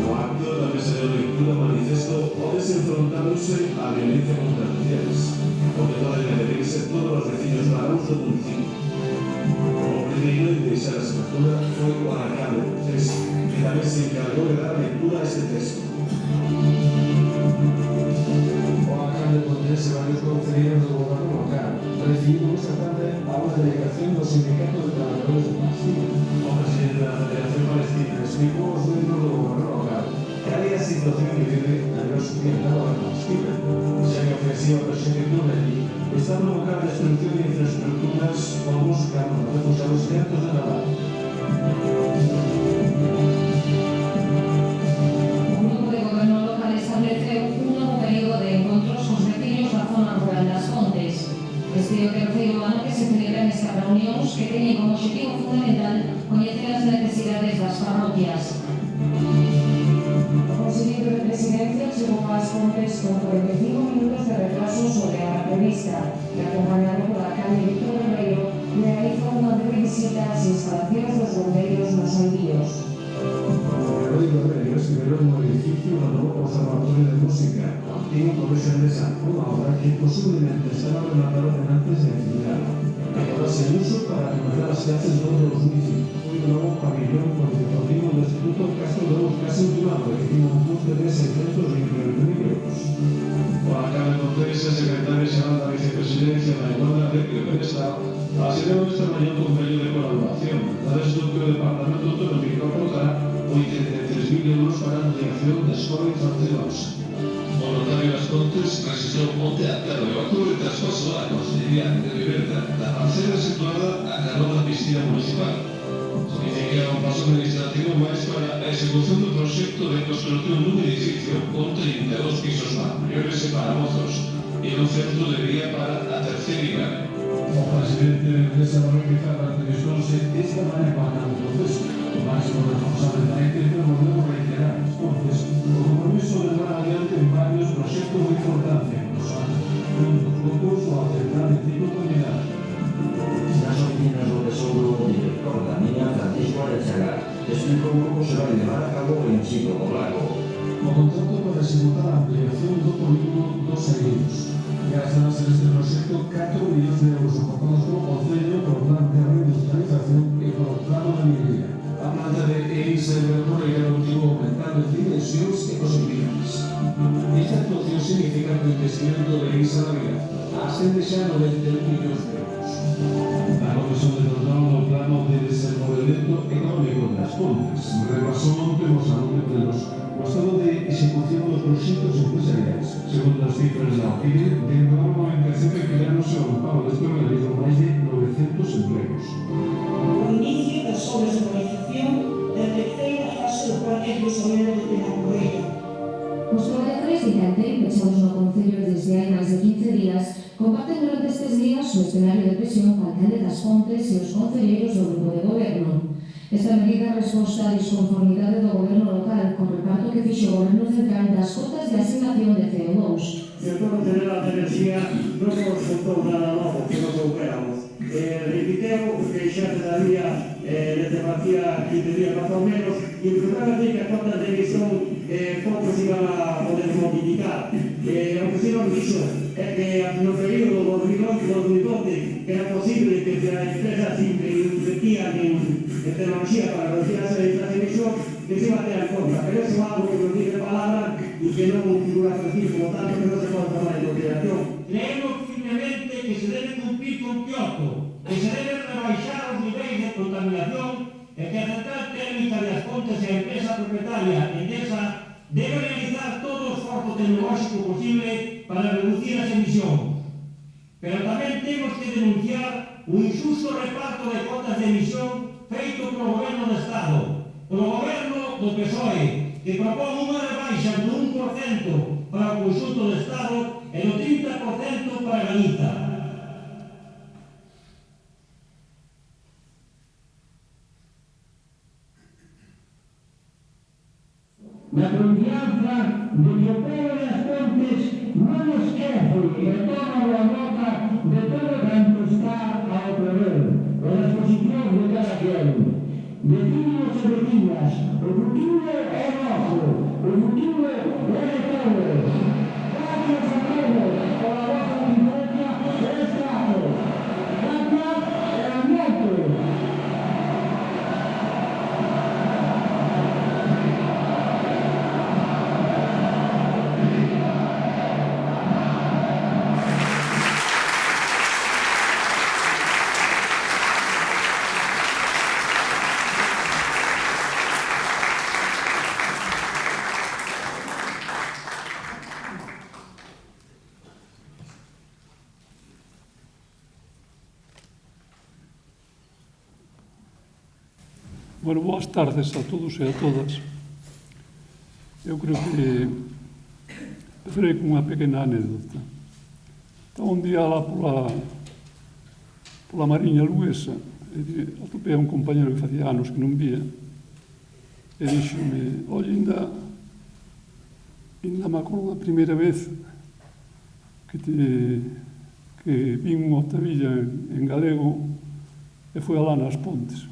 No acto tamén se deu lectura manifesto o desenfrontándose a violencia contra as mulleres, o que poden adherirse todos os vecinos varóns do municipio. O primeiro en deixar a escritura foi o alcalde de Pontes, que tamén se encargou de dar lectura a este texto. O alcalde de Pontes e varios concelleiros do goberno local recibiu esta tarde a unha delegación do Sindicato de Trabajadores de Palestina. O presidente da Federación Palestina explicou aos membros do goberno local que había a situación que vive a nivel societal a Palestina, xa que a ofensiva persecución allí está a provocar a destrucción de infraestructuras ou algúns campos de refugiados centros de Navarra. O grupo de goberno local estableceu un novo período de encontros cos veciños da zona rural das Pontes. Este é o terceiro ano que se celebran estas reunións que teñen como objetivo fundamental coñecer as necesidades das parroquias. O Conselleiro de Presidencia chegou ás Pontes con 45 minutos de retraso sobre a prevista e acompañado por alcalde Víctor Guerreiro realizou unha breve visita ás instalacións dos bombeiros nos Olíos. Rodrigo Guerreiro escribiu no edificio do novo Conservatorio de Música, o antigo Colegio de San, unha obra que posiblemente estaba rematada antes de actividad, que quedase en uso para comenzar as clases de todos os municipios. Foi un novo pabellón con el Rodrigo do Instituto Castro de Luz casi ultimado, que tiene un coste de 629.000 euros. O alcalde de Pontes e secretario xeral da Vicepresidencia da Igualdade e do Benestar asideu esta mañá un convenio de colaboración da destructura do Departamento Autonómico a aportar 83.000 euros para a ampliación da Escola Infantil Bausa. O notario das Pontes registrou onte a tarde o acto de traspaso á Consellería de Vivienda da parcela situada a carón da piscina municipal. Significa un paso administrativo máis para a execución do proxecto de construcción dun edificio con 32 pisos maiores e para mozos e un centro de día para a terceira idade. O presidente de empresa Manuel Pizarro entrevistóse esta mañana para o proceso. O máximo responsable da ente volveu reiterar entonces o compromiso de levar adiante en varios proxectos de importancia, como son un dos grupos ou a central de tipo de unidade. Nas oficinas do Tesouro, o director da miña, Francisco Arechaga, explicou como se vai levar a cabo o ensino do lago. O contrato para executar a ampliación do polígono dos Agueiros. Gastadas neste proxecto 4 millóns de euros aportados polo Concello por plan de reindustrialización e polo plano de minería. A planta de EISA de Bermoreira obtivo aumentar de dimensións e posibilidades. Esta actuación significa que o investimento de EISA da Vila ascende xa a 91 millóns de euros. A Comisión de Control do Plano de Desenvolvemento Económico das Pontes repasou onte nos anuncios plenos o estado de execución dos proxectos empresariais. Segundo as cifras da OCDE, dentro da movimentación que creáronse ao pago deste organismo máis de 900 empleos. O inicio das obras de urbanización da terceira fase do Parque do Somero de Penacrueira. Os traballadores de Cantel, pechados no Concello desde hai máis de 15 días, comparten durante estes días o escenario de presión ao alcalde das Pontes e os concelleiros do grupo de goberno. Esta medida resposta á disconformidade do goberno local co reparto que fixo o goberno central das cotas de asignación de CO2. O sector general de enerxía non nos contou nada novo que non soubéramos. Repiteu que xa se sabía desde facía 15 días máis ou menos, e o problema é que as cotas de emisión pouco se iban a poder modificar. O que se non dixo é que no período 2011-2012 era posible que as empresas invertían en tecnología para reducir as emisión, que se iba a ter en conta, pero eso é algo que non dice palabra e que non figura aquí, por lo tanto que non se pode tomar en consideración. Creemos firmemente que se debe cumplir con Kioto, que se deben rebaixar os niveis de contaminación e que a central térmica de As Pontes e a empresa propietaria Endesa debe realizar todo o esforzo tecnolóxico posible para reducir as emisións. Pero tamén temos que denunciar o injusto reparto de cotas de emisión feito polo Goberno do Estado, polo Goberno do PSOE, que propón unha rebaixa do 1% para o conxunto do Estado e do 30% para Galiza. La confianza de que o pueblo de As Pontes non esquece e toma a nota de todo canto está ao prever, e as posicións de cada quen. Vecinos e vecinas, o futuro é noso, o futuro é de todos. Gracias a todos por a vosa asistencia este año. Gracias e a moito. Bueno, boas tardes a todos e a todas. Eu creo que empezarei con unha pequena anécdota. Estaba un día lá pola Mariña Luesa e atopei a un compañero que facía anos que non vía e díxome, oye, ainda me acordo da primeira vez que vin unha octavilla en galego e foi alá nas Pontes.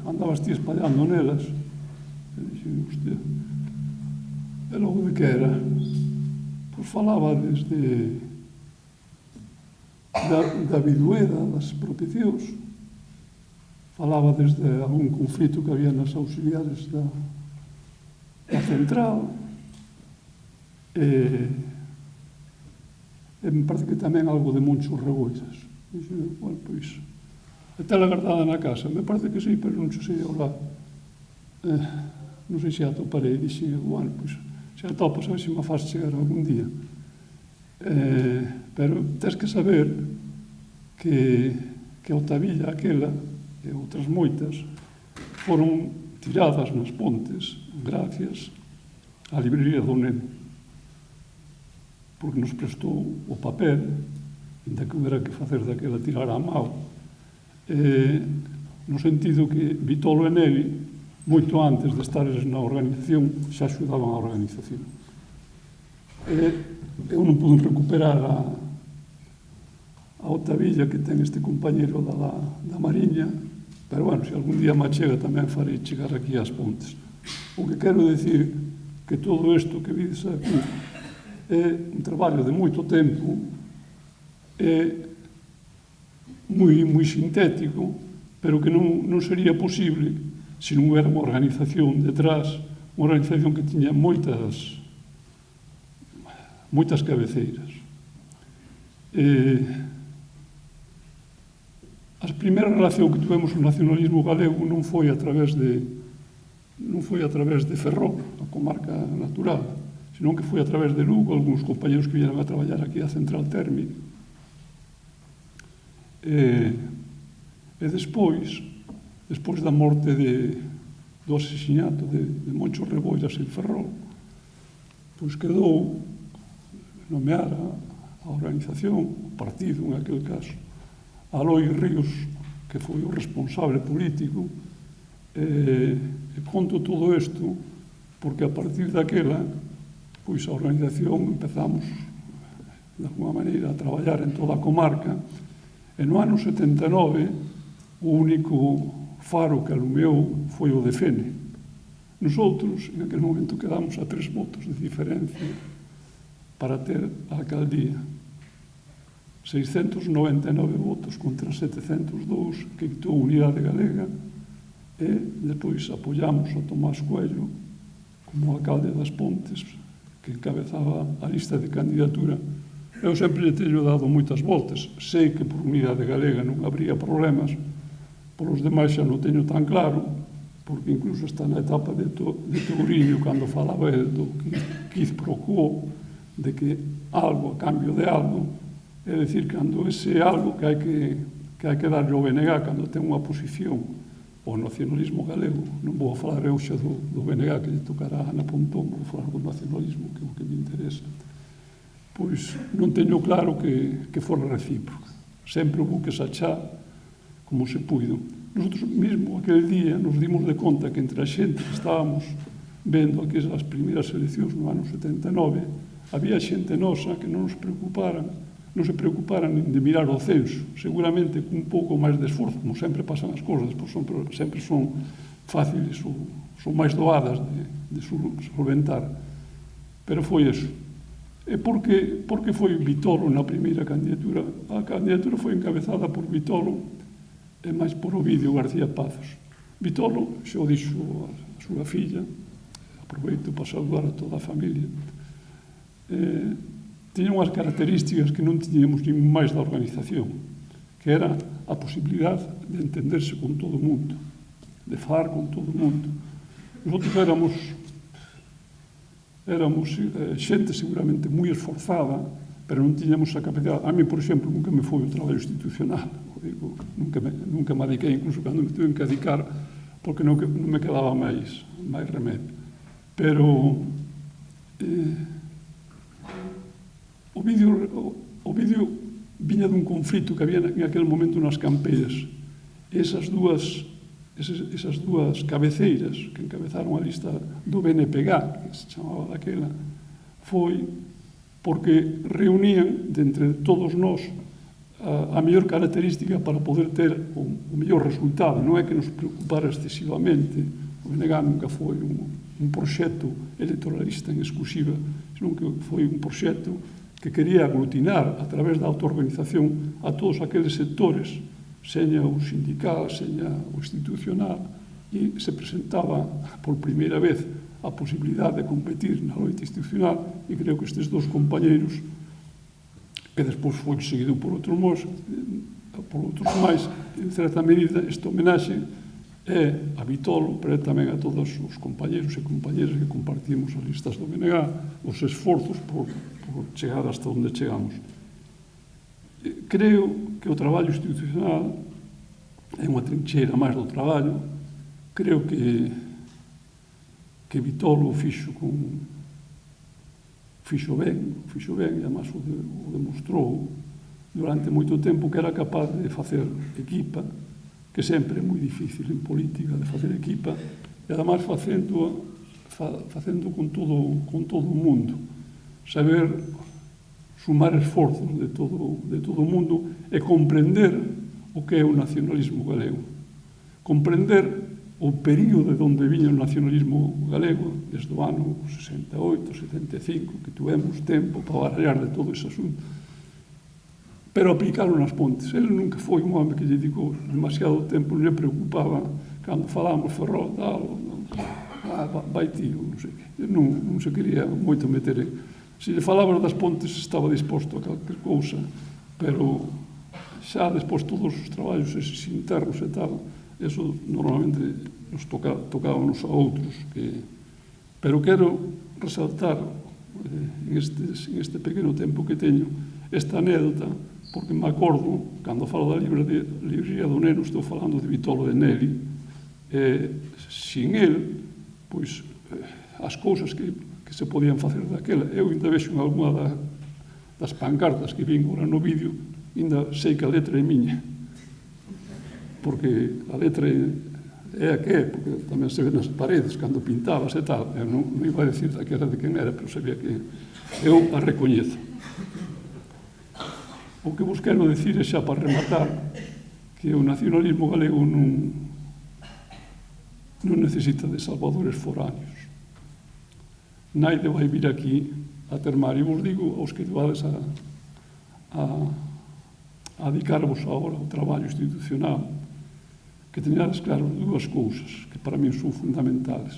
Andabas ti espallando nelas. E dixen, hostia, e logo de que era? Pois falaba desde da bidueda, das expropiacións, falaba desde algún conflito que había nas auxiliares da central, e me parece que tamén algo de Moncho Reboiras. Dixen, bueno, pois, a tela guardada na casa, me parece que sí, pero non sei ao lado. Non sei se a toparei, dixen, bueno, pois, se a topas, a ver se me faz chegar algún día. Pero tens que saber que a Otavilla aquela e outras moitas foron tiradas nas Pontes gracias á librería do Neno, porque nos prestou o papel ainda que houbera que facer daquela tirar a mao, no sentido que Vitolo e Neri, moito antes de estar na organización, xa axudaban a organización. Eu non pude recuperar a Otavilla que ten este compañero da Mariña, pero, bueno, se algún día me chega tamén farei chegar aquí ás Pontes. O que quero dicir que todo isto que vides aquí é un traballo de moito tempo, é moi sintético, pero que non sería posible se non houbera unha organización detrás, unha organización que tiña moitas cabeceiras. A primeira relación que tuvemos no nacionalismo galego non foi a través de Ferrol, a comarca natural, senón que foi a través de Lugo, algúns compañeros que vieran a traballar aquí a Central Térmica. E despois da morte do asesinato de Moncho Reboiras en Ferrol, pois quedou nomear a organización, o partido en aquel caso, a Aloi Ríos, que foi o responsable político, e conto todo isto porque a partir daquela, pois a organización empezamos de alguma maneira a traballar en toda a comarca. E no ano 79, o único faro que alumeou foi o de Fene. Nosotros, en aquel momento, quedamos a 3 votos de diferencia para ter a alcaldía. 699 votos contra 702 que quitou a Unidade Galega, e depois apoiamos a Tomás Coello como alcalde das Pontes, que encabezaba a lista de candidatura. Eu sempre lle teño dado moitas voltas. Sei que por Unidade Galega non habría problemas, polos demais xa non teño tan claro, porque incluso está na etapa de Touriño, cando falaba do quid pro quo, de que algo a cambio de algo, é dicir, cando ese algo que hai que darlle ao BNG cando ten unha posición o nacionalismo galego. Non vou falar eu xa do BNG que lle tocará a Ana Pontón, vou falar do nacionalismo, que é o que me interesa. Pois non teño claro que fora recíproca. Sempre houve que sachar como se puido. Nosotros mesmo aquel día nos dimos de conta que entre a xente que estábamos vendo aquelas primeiras eleccións no ano 79, había xente nosa que non se preocuparan de mirar o censo, seguramente cun pouco máis de esforzo, como sempre pasan as cousas, sempre son fáciles ou son máis doadas de solventar. Pero foi eso. E por que foi Vitolo na primeira candidatura? A candidatura foi encabezada por Vitolo e máis por Ovidio García Pazos. Vitolo, xa o dixo a súa filla, aproveito para saudar a toda a familia, tiña unhas características que non tiñamos nin máis da organización, que era a posibilidade de entenderse con todo o mundo, de falar con todo o mundo. Nosotros éramos xente seguramente moi esforzada, pero non tiñamos a capacidade. A mí, por exemplo, nunca me foi o traballo institucional. Nunca me adiquei, incluso cando me tuve que adicar, porque non me quedaba máis remedio. Pero o vídeo viña dun conflito que había en aquel momento nas campeiras. Esas dúas cabeceiras que encabezaron a lista do BNPG, que se chamaba daquela, foi porque reunían de entre todos nós a mellor característica para poder ter o mellor resultado. Non é que nos preocupara excesivamente. O BNG nunca foi un proxecto electoralista en exclusiva, senón que foi un proxecto que quería aglutinar a través da autoorganización a todos aqueles sectores, seña o sindical, seña o institucional, e se presentaba por primeira vez a posibilidade de competir na loita institucional, e creo que estes dous compañeiros, que despois foi seguido por outros máis, en certa medida, esta homenaxe é a Vitolo, pero tamén a todos os compañeros e compañeras que compartimos as listas do BNG, os esforzos por chegar hasta onde chegamos. Creo que o traballo institucional é unha trincheira máis do traballo. Creo que Vitolo fixo ben, e además o demostrou, durante moito tempo que era capaz de facer equipa, que sempre é moi difícil en política de facer equipa, e además facendo con todo o mundo, saber sumar esforzos de todo o mundo e comprender o que é o nacionalismo galego, comprender o período de onde viña o nacionalismo galego, desde o ano 68, 75, que tuvemos tempo para barallar de todo ese asunto, pero aplicaron nas Pontes. Ele nunca foi un home que lle dedicou demasiado tempo, non lle preocupaba cando falamos Ferrol, tal, vai tío, non sei que. Non se quería moito meter en... Se lle falaba das Pontes estaba disposto a calquer cousa, pero xa despois todos os traballos eses internos e tal, eso normalmente nos tocábamos a outros. Pero quero resaltar en este pequeno tempo que teño esta anécdota, porque me acordo, cando falo da librería do Neno, estou falando de Vitolo de Neri, sin el, pois, as cousas que se podían facer daquela. Eu ainda vexo en alguna das pancartas que vin agora no vídeo, ainda sei que a letra é miña, porque a letra é a que é, porque tamén se ve nas paredes, cando pintabas e tal. Eu non iba a decir que era de quen era, pero sabía que eu a recoñezo. O que vos quero decir é xa para rematar que o nacionalismo galego non necesita de salvadores foráneos. Naide vai vir aquí a termar, e vos digo aos que vades a dedicarvos agora ao traballo institucional, que teñades claro dúas cousas que para mí son fundamentales,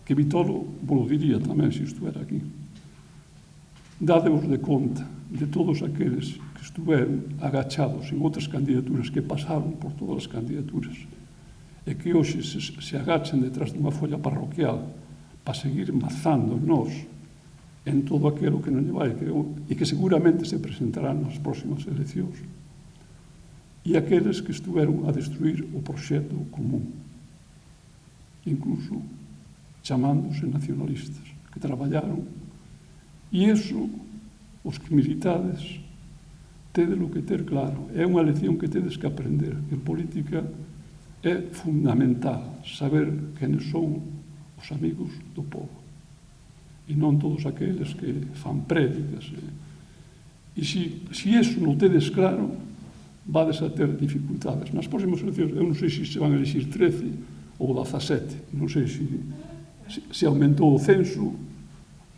que Vitolo vos lo diría tamén se estuera aquí. Dádevos de conta de todos aqueles que estuveron agachados en outras candidaturas, que pasaron por todas as candidaturas, e que hoxe se agachen detrás dunha folla parroquial para seguir mazando nós en todo aquilo que non lle vai, e que seguramente se presentarán nas próximas eleccións, e aqueles que estuveron a destruir o proxecto común, incluso chamándose nacionalistas, que traballaron. E iso, os que militades, tedelo que ter claro. É unha lección que tedes que aprender. En política é fundamental saber quenes son os amigos do povo. E non todos aqueles que fan prédicas. E se iso non tedes claro, vades a ter dificultades. Nas próximas eleccións, eu non sei se se van a elegir 13 ou 17. Non sei se aumentou o censo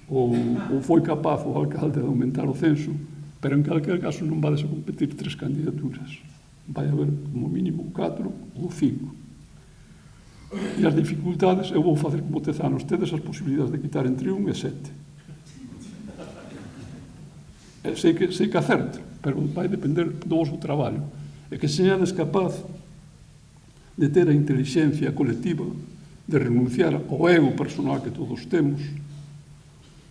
ou foi capaz o alcalde de aumentar o censo, pero en calquer caso non vades a competir 3 candidaturas. Vai haber como mínimo 4 ou 5. E as dificultades, eu vou facer como Tezanos, tedes as posibilidades de quitar entre 1 e 7. Sei que acerto, pero vai depender do vosso traballo. E que señades capaz de ter a inteligencia colectiva de renunciar ao ego personal que todos temos,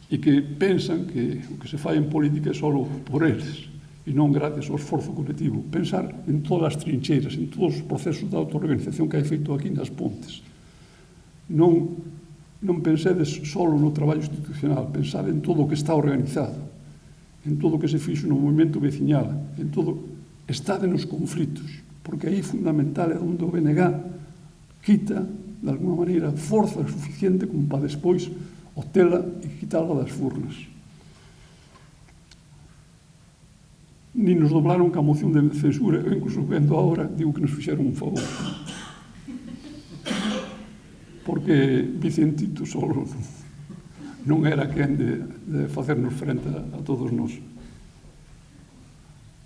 e que pensan que o que se fai en política é só por eles, e non gracias ao esforzo colectivo. Pensar en todas as trincheiras, en todos os procesos de autorganización que hai feito aquí nas Pontes. Non pensedes só no traballo institucional, pensar en todo o que está organizado, en todo o que se fixo no movimento veciñal, en todo, estade nos conflitos, porque aí fundamental é onde o BNG quita, de alguma maneira, forza suficiente como para despois obtela e quitala das furnas. Ni nos doblaron ca moción de censura, eu incluso vendo agora, digo que nos fixeron un favor. Porque Vicentito solo non era quen de facernos frente a todos nós.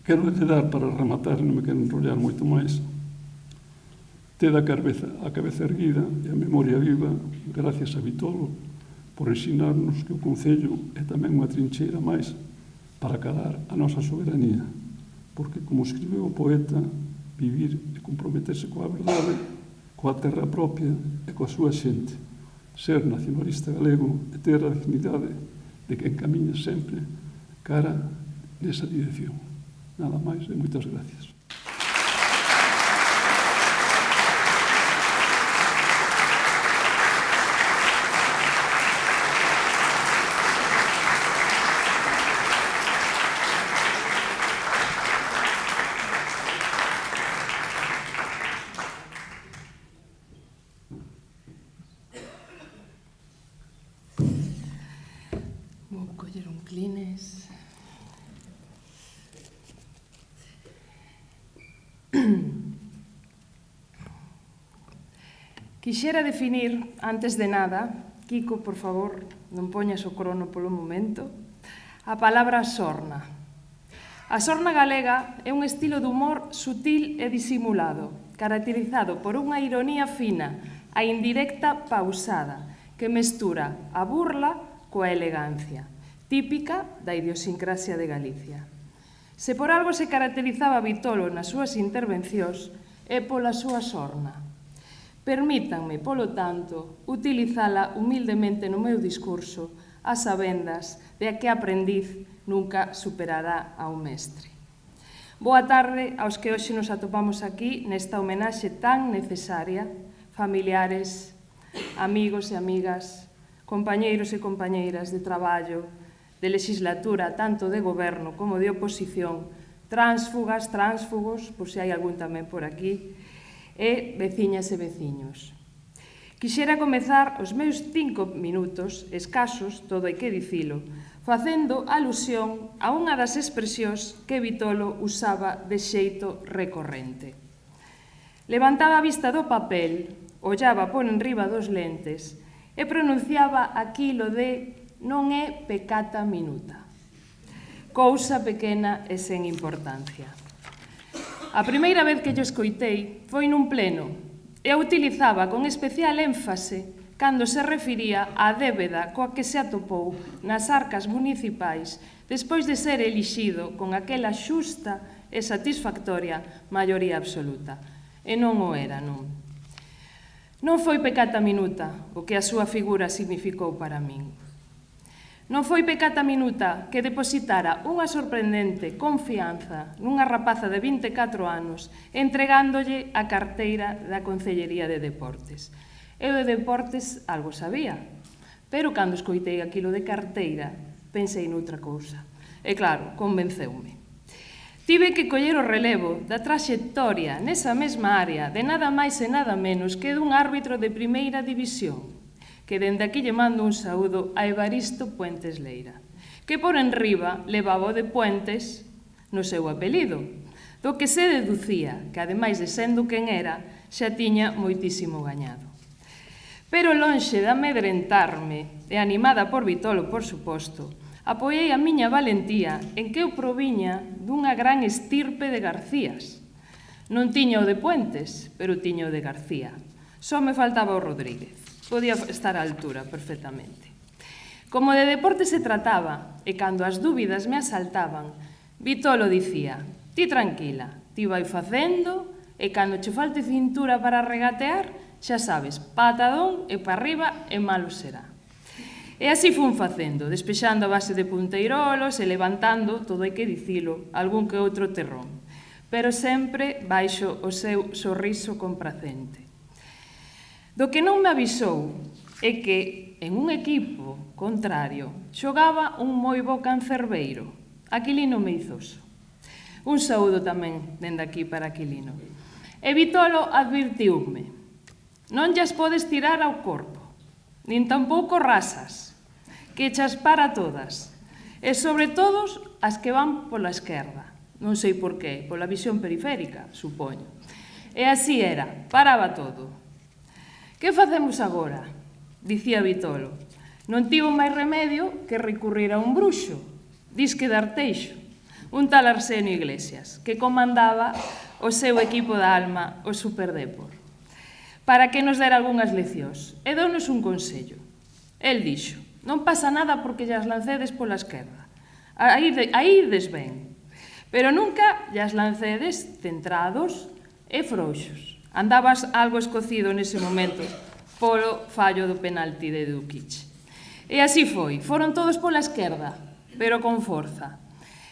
Quero dar para rematar, non me quero enrollar moito máis, ter a cabeza erguida e a memoria viva, gracias a Vitolo, por ensinarnos que o Concello é tamén unha trincheira máis para calar a nosa soberanía, porque, como escribeu o poeta, vivir e comprometerse coa verdade, coa terra propia e coa súa xente, ser nacionalista galego e ter a dignidade de que encamiña sempre cara nesa dirección. Nada máis e moitas gracias. Clines. Quixera definir, antes de nada, Kiko, por favor, non poñas o crono polo momento, a palabra sorna. A sorna galega é un estilo de humor sutil e disimulado, caracterizado por unha ironía fina, a indirecta pausada, que mestura a burla coa elegancia, típica da idiosincrasia de Galicia. Se por algo se caracterizaba Vitolo nas súas intervencións, é pola súa sorna. Permítanme, polo tanto, utilizala humildemente no meu discurso as sabendas de que a aprendiz nunca superará ao mestre. Boa tarde aos que hoxe nos atopamos aquí nesta homenaxe tan necesaria, familiares, amigos e amigas, compañeiros e compañeiras de traballo, de legislatura, tanto de goberno como de oposición, tránsfugas, tránsfugos, por se hai algún tamén por aquí, e veciñas e veciños. Quixera comezar os meus 5 minutos, escasos, todo hai que dicilo, facendo alusión a unha das expresións que Vitolo usaba de xeito recorrente. Levantaba a vista do papel, ollaba por enriba dos lentes e pronunciaba aquilo de non é peccata minuta, cousa pequena e sen importancia. A primeira vez que yo escoitei foi nun pleno e a utilizaba con especial énfase cando se refería á débeda coa que se atopou nas arcas municipais despois de ser elixido con aquela xusta e satisfactoria maioría absoluta. E non o era, non. Non foi peccata minuta o que a súa figura significou para min. Non foi peccata minuta que depositara unha sorprendente confianza nunha rapaza de 24 anos entregándolle a carteira da Concellería de Deportes. Eu de deportes algo sabía, pero cando escoitei aquilo de carteira pensei noutra cousa. E claro, convenceume. Tive que coller o relevo da traxectoria nesa mesma área de nada máis e nada menos que dun árbitro de primeira división, que dende aquí lle mando un saúdo a Evaristo Puentes Leira, que por enriba levaba o de Puentes no seu apelido, do que se deducía que, ademais de sendo quen era, xa tiña moitísimo gañado. Pero lonxe de amedrentarme, e animada por Vitolo, por suposto, apoiei a miña valentía en que eu proviña dunha gran estirpe de Garcías. Non tiña o de Puentes, pero tiña o de García. Só me faltaba o Rodríguez. Podía estar á altura perfectamente. Como de deporte se trataba, e cando as dúbidas me asaltaban, Vitolo dicía: ti tranquila, ti vai facendo, e cando che falte cintura para regatear, xa sabes, patadón e para arriba e malo será. E así fun facendo, despexando a base de punteirolos e levantando, todo hai que dicilo, algún que outro terrón, pero sempre baixo o seu sorriso compracente. Do que non me avisou é que en un equipo contrario xogaba un moi bo cancerbeiro, Aquilino Meizoso. Un saúdo tamén dende aquí para Aquilino. E Vitolo advirtiume: non llas podes tirar ao corpo, nin tampouco rasas, que chas para todas, e sobre todo as que van pola esquerda. Non sei por qué, pola visión periférica, supoño. E así era, paraba todo. Que facemos agora? Dicía Vitolo. Non tivo máis remedio que recurrir a un bruxo, disque de Arteixo, un tal Arsenio Iglesias, que comandaba o seu equipo da alma, o Superdepor, para que nos dera algunhas leccións, e dounos un consello. El dixo: non pasa nada porque llas lancedes pola esquerda, aí ides ben, pero nunca llas lancedes centrados e frouxos. Andabas algo escocido nese momento polo fallo do penalti de Dukic. E así foi, foron todos pola esquerda, pero con forza.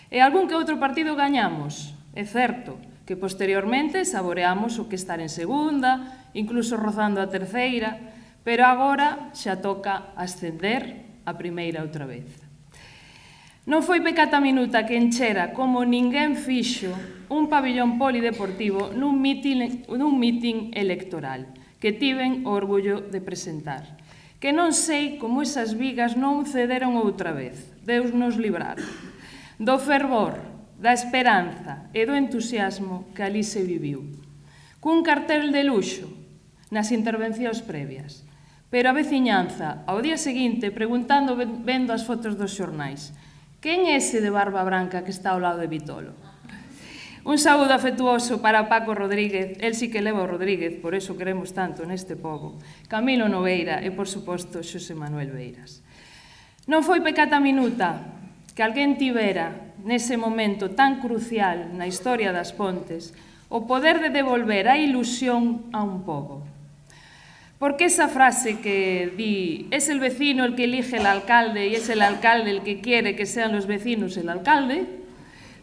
E algún que outro partido gañamos, é certo, que posteriormente saboreamos o que estar en segunda, incluso rozando a terceira, pero agora xa toca ascender a primeira outra vez. Non foi peccata minuta que enchera como ninguén fixo un pabillón polideportivo nun mitin electoral que tiven o orgullo de presentar, que non sei como esas vigas non cederon outra vez, Deus nos librara, do fervor, da esperanza e do entusiasmo que ali se viviu. Cun cartel de luxo nas intervencións previas, pero a veciñanza, ao día seguinte, preguntando vendo as fotos dos xornais, quen é ese de barba branca que está ao lado de Vitolo? Un saúdo afectuoso para Paco Rodríguez, el sí que leva o Rodríguez, por eso queremos tanto neste pobo, Camilo Noveira e, por suposto, Xosé Manuel Beiras. Non foi pecata minuta que alguén tivera, nese momento tan crucial na historia das Pontes, o poder de devolver a ilusión a un pobo. Porque esa frase que di, es el vecino el que elige el alcalde y es el alcalde el que quiere que sean los vecinos el alcalde,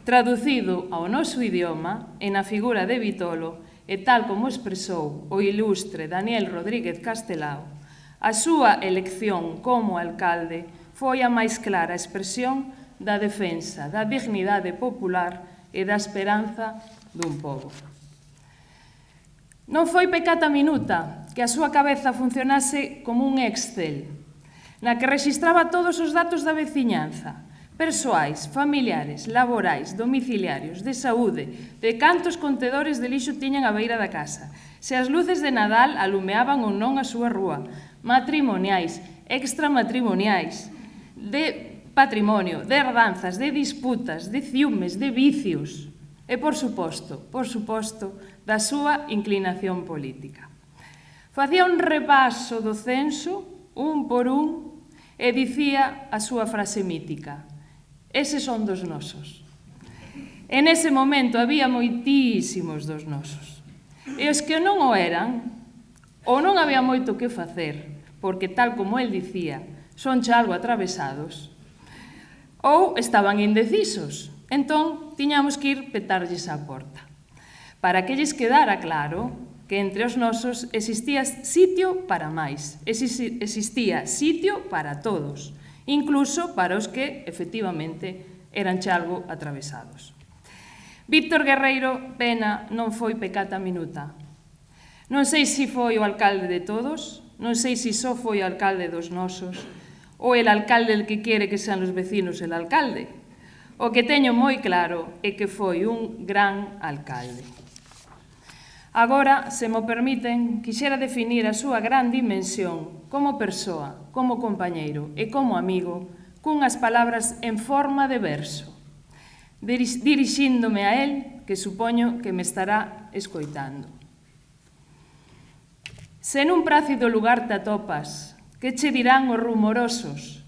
traducido ao noso idioma e na figura de Vitolo, e tal como expresou o ilustre Daniel Rodríguez Castelao, a súa elección como alcalde foi a máis clara expresión da defensa da dignidade popular e da esperanza dun pobo. Non foi pecata minuta que a súa cabeza funcionase como un Excel, na que rexistraba todos os datos da veciñanza, persoais, familiares, laborais, domiciliarios, de saúde, de cantos contedores de lixo tiñan a beira da casa, se as luces de Nadal alumeaban ou non a súa rúa, matrimoniais, extramatrimoniais, de patrimonio, de herdanzas, de disputas, de ciúmes, de vicios e, por suposto, da súa inclinación política. Facía un repaso do censo, un por un, e dicía a súa frase mítica: eses son dos nosos. En ese momento había moitísimos dos nosos. E os que non o eran, ou non había moito que facer, porque tal como el dicía, son xa algo atravesados, ou estaban indecisos. Entón, tiñamos que ir petarlles á porta. Para que lles quedara claro que entre os nosos existía sitio para máis, existía sitio para todos, incluso para os que, efectivamente, eran xa algo atravesados. Víctor Guerreiro Pena non foi pecata minuta. Non sei se foi o alcalde de todos, non sei se só foi o alcalde dos nosos, ou el alcalde el que quere que sean os vecinos el alcalde. O que teño moi claro é que foi un gran alcalde. Agora, se mo permiten, quixera definir a súa gran dimensión como persoa, como compañeiro e como amigo cunhas palabras en forma de verso, dirixíndome a él, que supoño que me estará escoitando. Se nun prácido lugar te atopas, que che dirán os rumorosos?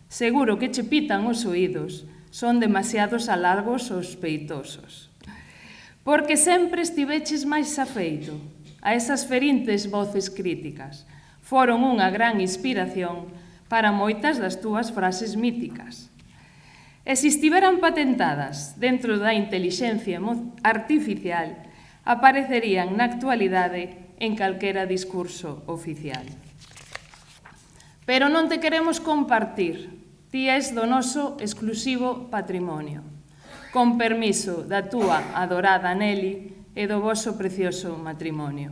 Seguro que che pitan os oídos, son demasiados alargos sospeitosos. Porque sempre estiveches máis afeito a esas ferintes voces críticas. Foron unha gran inspiración para moitas das túas frases míticas. E se estiveran patentadas dentro da intelixencia artificial, aparecerían na actualidade en calquera discurso oficial. Pero non te queremos compartir, ti és do noso exclusivo patrimonio, con permiso da túa adorada Nelly e do voso precioso matrimonio.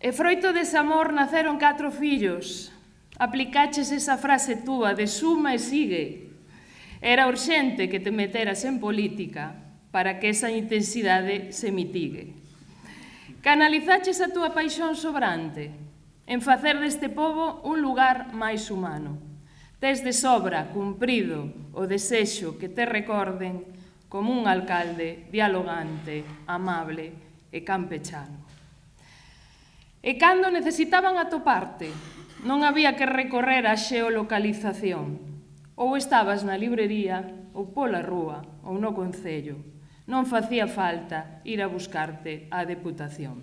E froito dese amor naceron 4 fillos. Aplicaches esa frase túa de suma e sigue. Era urxente que te meteras en política para que esa intensidade se mitigue. Canalizaches a túa paixón sobrante en facer deste pobo un lugar máis humano. Tes de sobra cumprido o desexo que te recorden como un alcalde dialogante, amable e campechano. E cando necesitaban atoparte, non había que recorrer a xeolocalización. Ou estabas na librería, ou pola rúa, ou no concello. Non facía falta ir a buscarte á Deputación.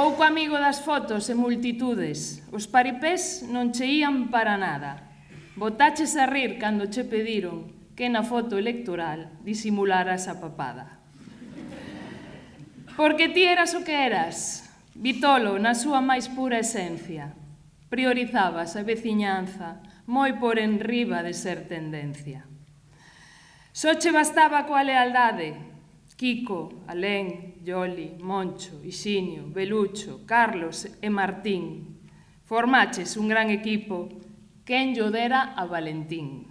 Pouco amigo das fotos e multitudes, os paripés non che ían para nada. Botaches a rir cando che pediron que na foto electoral disimularas a papada. Porque ti eras o que eras, Vitolo na súa máis pura esencia. Priorizabas a veciñanza moi por enriba de ser tendencia. Só che bastaba coa lealdade. Kiko, Alén, Yoli, Moncho, Isinio, Belucho, Carlos e Martín. Formaches un gran equipo que en llo dera a Valentín.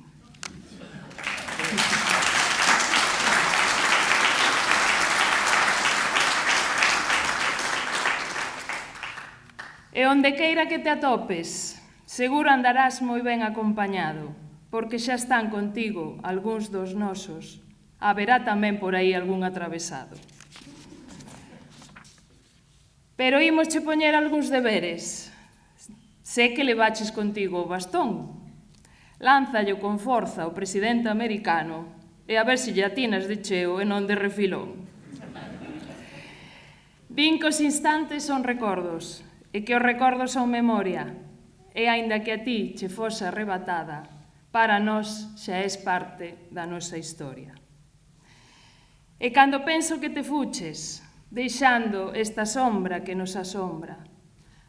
E onde queira que te atopes, seguro andarás moi ben acompañado, porque xa están contigo algúns dos nosos. Haberá tamén por aí algún atravesado. Pero ímosche poñer algúns deberes. Sé que levaches contigo o bastón. Lánzallo con forza o presidente americano e a ver se lle atinas de cheo e non de refilón. Din que os instantes son recordos e que os recordos son memoria. E aínda que a ti che fose arrebatada, para nós xa és parte da nosa historia. E cando penso que te fuches, deixando esta sombra que nos asombra,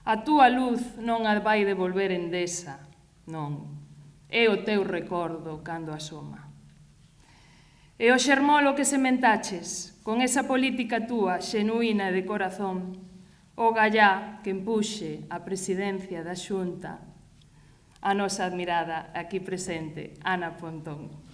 a túa luz non a vai devolver Endesa, non, é o teu recordo cando asoma. E o xermolo que sementaches, con esa política túa xenuína e de corazón, o gallá que empuxe a presidencia da Xunta, a nosa admirada aquí presente, Ana Pontón.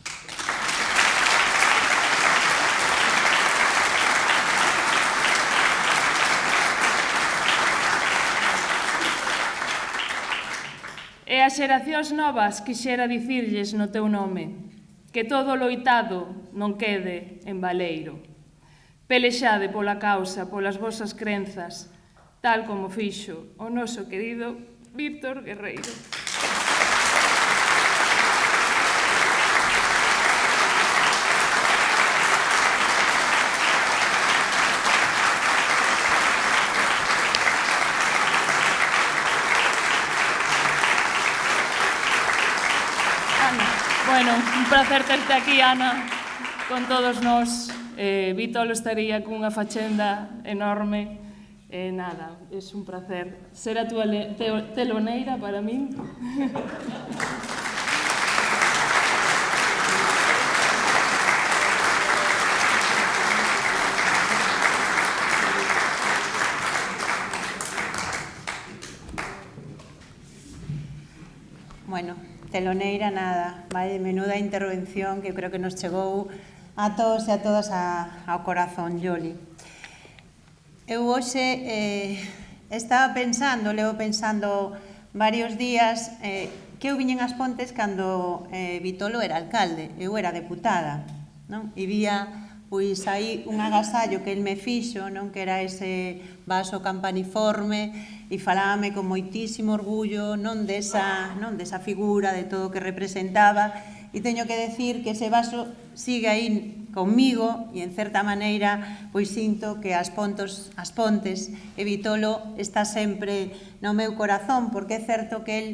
E as xeracións novas quixera dicirlles no teu nome que todo o loitado non quede en baleiro. Pelexade pola causa, polas vosas crenzas, tal como fixo o noso querido Víctor Guerreiro. Bueno, un placer terte aquí, Ana, con todos nós. Vitolo estaría cunha fachenda enorme. Nada, es un placer ser a túa teloneira para min. Bueno, teloneira nada, vai, menuda intervención que creo que nos chegou a todos e a todas ao corazón, Yoli. Eu hoxe estaba pensando, levo pensando varios días que eu viñen ás Pontes cando Vitolo era alcalde, eu era deputada, non? E vía pois aí un agasallo que el me fixo, non? Que era ese vaso campaniforme e falábame con moitísimo orgullo non desa figura, de todo o que representaba, e teño que decir que ese vaso sigue aí conmigo e en certa maneira pois sinto que as Pontes e Vitolo está sempre no meu corazón, porque é certo que el,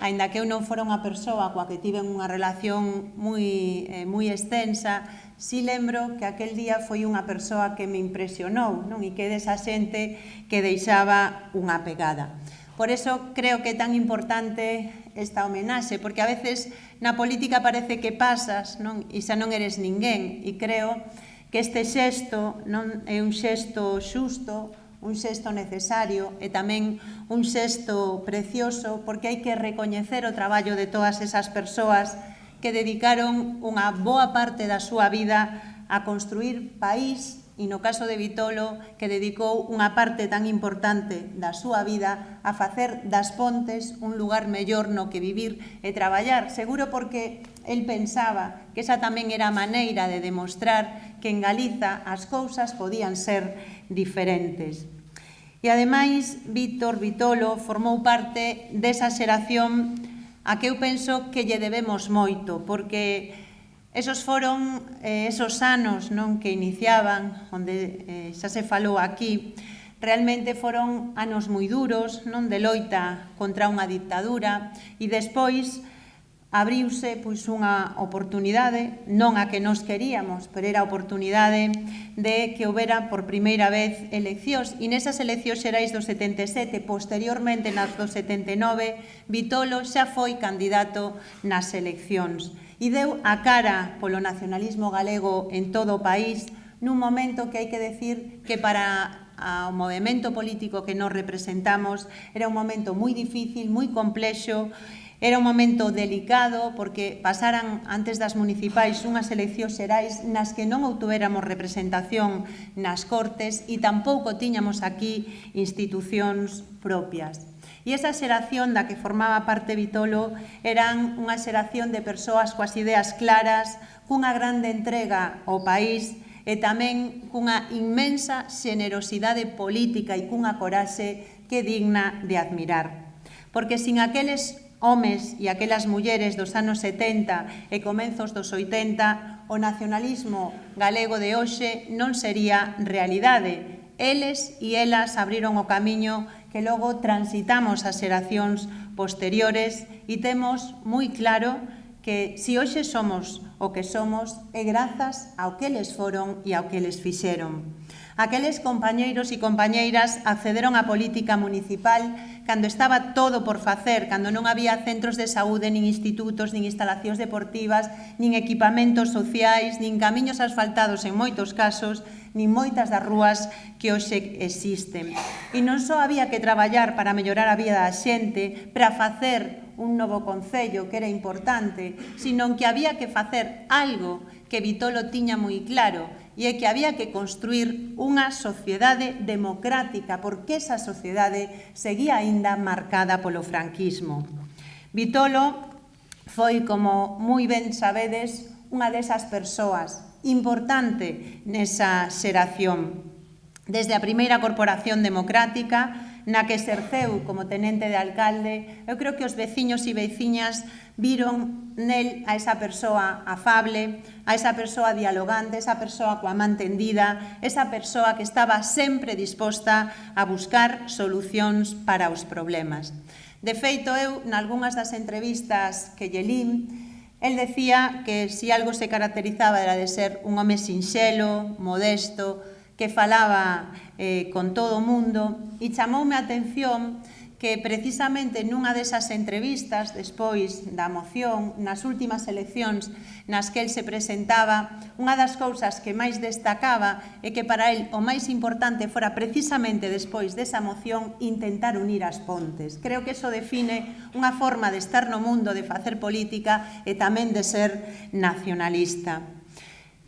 aínda que eu non fora unha persoa coa que tiven unha relación moi extensa, si lembro que aquel día foi unha persoa que me impresionou, non? E que desa xente que deixaba unha pegada. Por eso creo que é tan importante esta homenaxe, porque a veces na política parece que pasas, non? E xa non eres ninguén, e creo que este xesto non é un xesto xusto, un xesto necesario e tamén un xesto precioso, porque hai que recoñecer o traballo de todas esas persoas que dedicaron unha boa parte da súa vida a construir país, e no caso de Vitolo, que dedicou unha parte tan importante da súa vida a facer das Pontes un lugar mellor no que vivir e traballar, seguro porque el pensaba que esa tamén era a maneira de demostrar que en Galiza as cousas podían ser diferentes. E ademais, Vitolo formou parte desa xeración a que eu penso que lle debemos moito, porque esos foron esos anos non que iniciaban, onde xa se falou aquí, realmente foron anos moi duros, non, de loita contra unha dictadura, e despois abriuse pois unha oportunidade, non a que nos queríamos, pero era a oportunidade de que houbera por primeira vez eleccións, e nesas eleccións xerais do 77, posteriormente nas do 79, Vitolo xa foi candidato nas eleccións e deu a cara polo nacionalismo galego en todo o país nun momento que hai que decir que para o movemento político que nos representamos era un momento moi difícil, moi complexo. Era un momento delicado porque pasaran antes das municipais unhas eleccións xerais nas que non obtuéramos representación nas Cortes e tampouco tiñamos aquí institucións propias. E esa xeración da que formaba parte Vitolo eran unha xeración de persoas coas ideas claras, cunha grande entrega ao país e tamén cunha inmensa xenerosidade política e cunha coraxe que é digna de admirar. Porque sin aqueles homes e aquelas mulleres dos anos 70 e comenzos dos 80, o nacionalismo galego de hoxe non sería realidade. Eles e elas abriron o camiño que logo transitamos as xeracións posteriores e temos moi claro que se hoxe somos o que somos é grazas ao que eles foron e ao que eles fixeron. Aqueles compañeiros e compañeiras accederon á política municipal cando estaba todo por facer, cando non había centros de saúde, nin institutos, nin instalacións deportivas, nin equipamentos sociais, nin camiños asfaltados en moitos casos, nin moitas das rúas que hoxe existen. E non só había que traballar para mellorar a vida da xente, para facer un novo concello que era importante, sino que había que facer algo que Vitolo tiña moi claro, e é que había que construir unha sociedade democrática, porque esa sociedade seguía aínda marcada polo franquismo. Vitolo foi, como moi ben sabedes, unha desas persoas importante nesa xeración. Desde a primeira corporación democrática, na que exerceu como tenente de alcalde, eu creo que os veciños e veciñas viron nel a esa persoa afable, a esa persoa dialogante, esa persoa coa man tendida, esa persoa que estaba sempre disposta a buscar solucións para os problemas. De feito, eu, nalgúnas das entrevistas que lle lin, el decía que se algo se caracterizaba era de ser un home sinxelo, modesto, que falaba con todo o mundo, e chamoume a atención que precisamente nunha desas entrevistas, despois da moción, nas últimas eleccións nas que el se presentaba, unha das cousas que máis destacaba é que para el o máis importante fora precisamente despois desa moción intentar unir as pontes. Creo que eso define unha forma de estar no mundo, de facer política e tamén de ser nacionalista.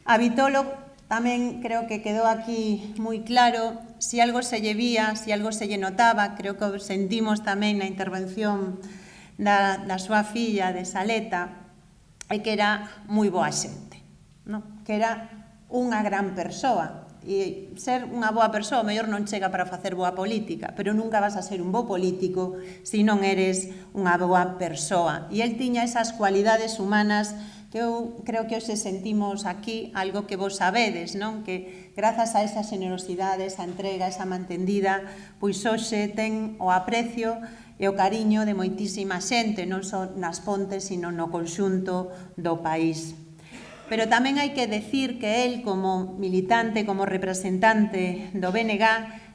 A Vitolo tamén creo que quedou aquí moi claro, se algo se lle vía, se algo se lle notaba, creo que sentimos tamén na intervención da súa filla de Saleta, é que era moi boa xente, que era unha gran persoa. E ser unha boa persoa, mellor non chega para facer boa política, pero nunca vas a ser un bo político se non eres unha boa persoa. E el tiña esas cualidades humanas que eu creo que hoxe sentimos aquí algo que vos sabedes, non? Que grazas a esa xenerosidade, esa entrega, esa mantendida, pois hoxe ten o aprecio e o cariño de moitísima xente, non só nas Pontes, sino no conxunto do país. Pero tamén hai que decir que el, como militante, como representante do BNG,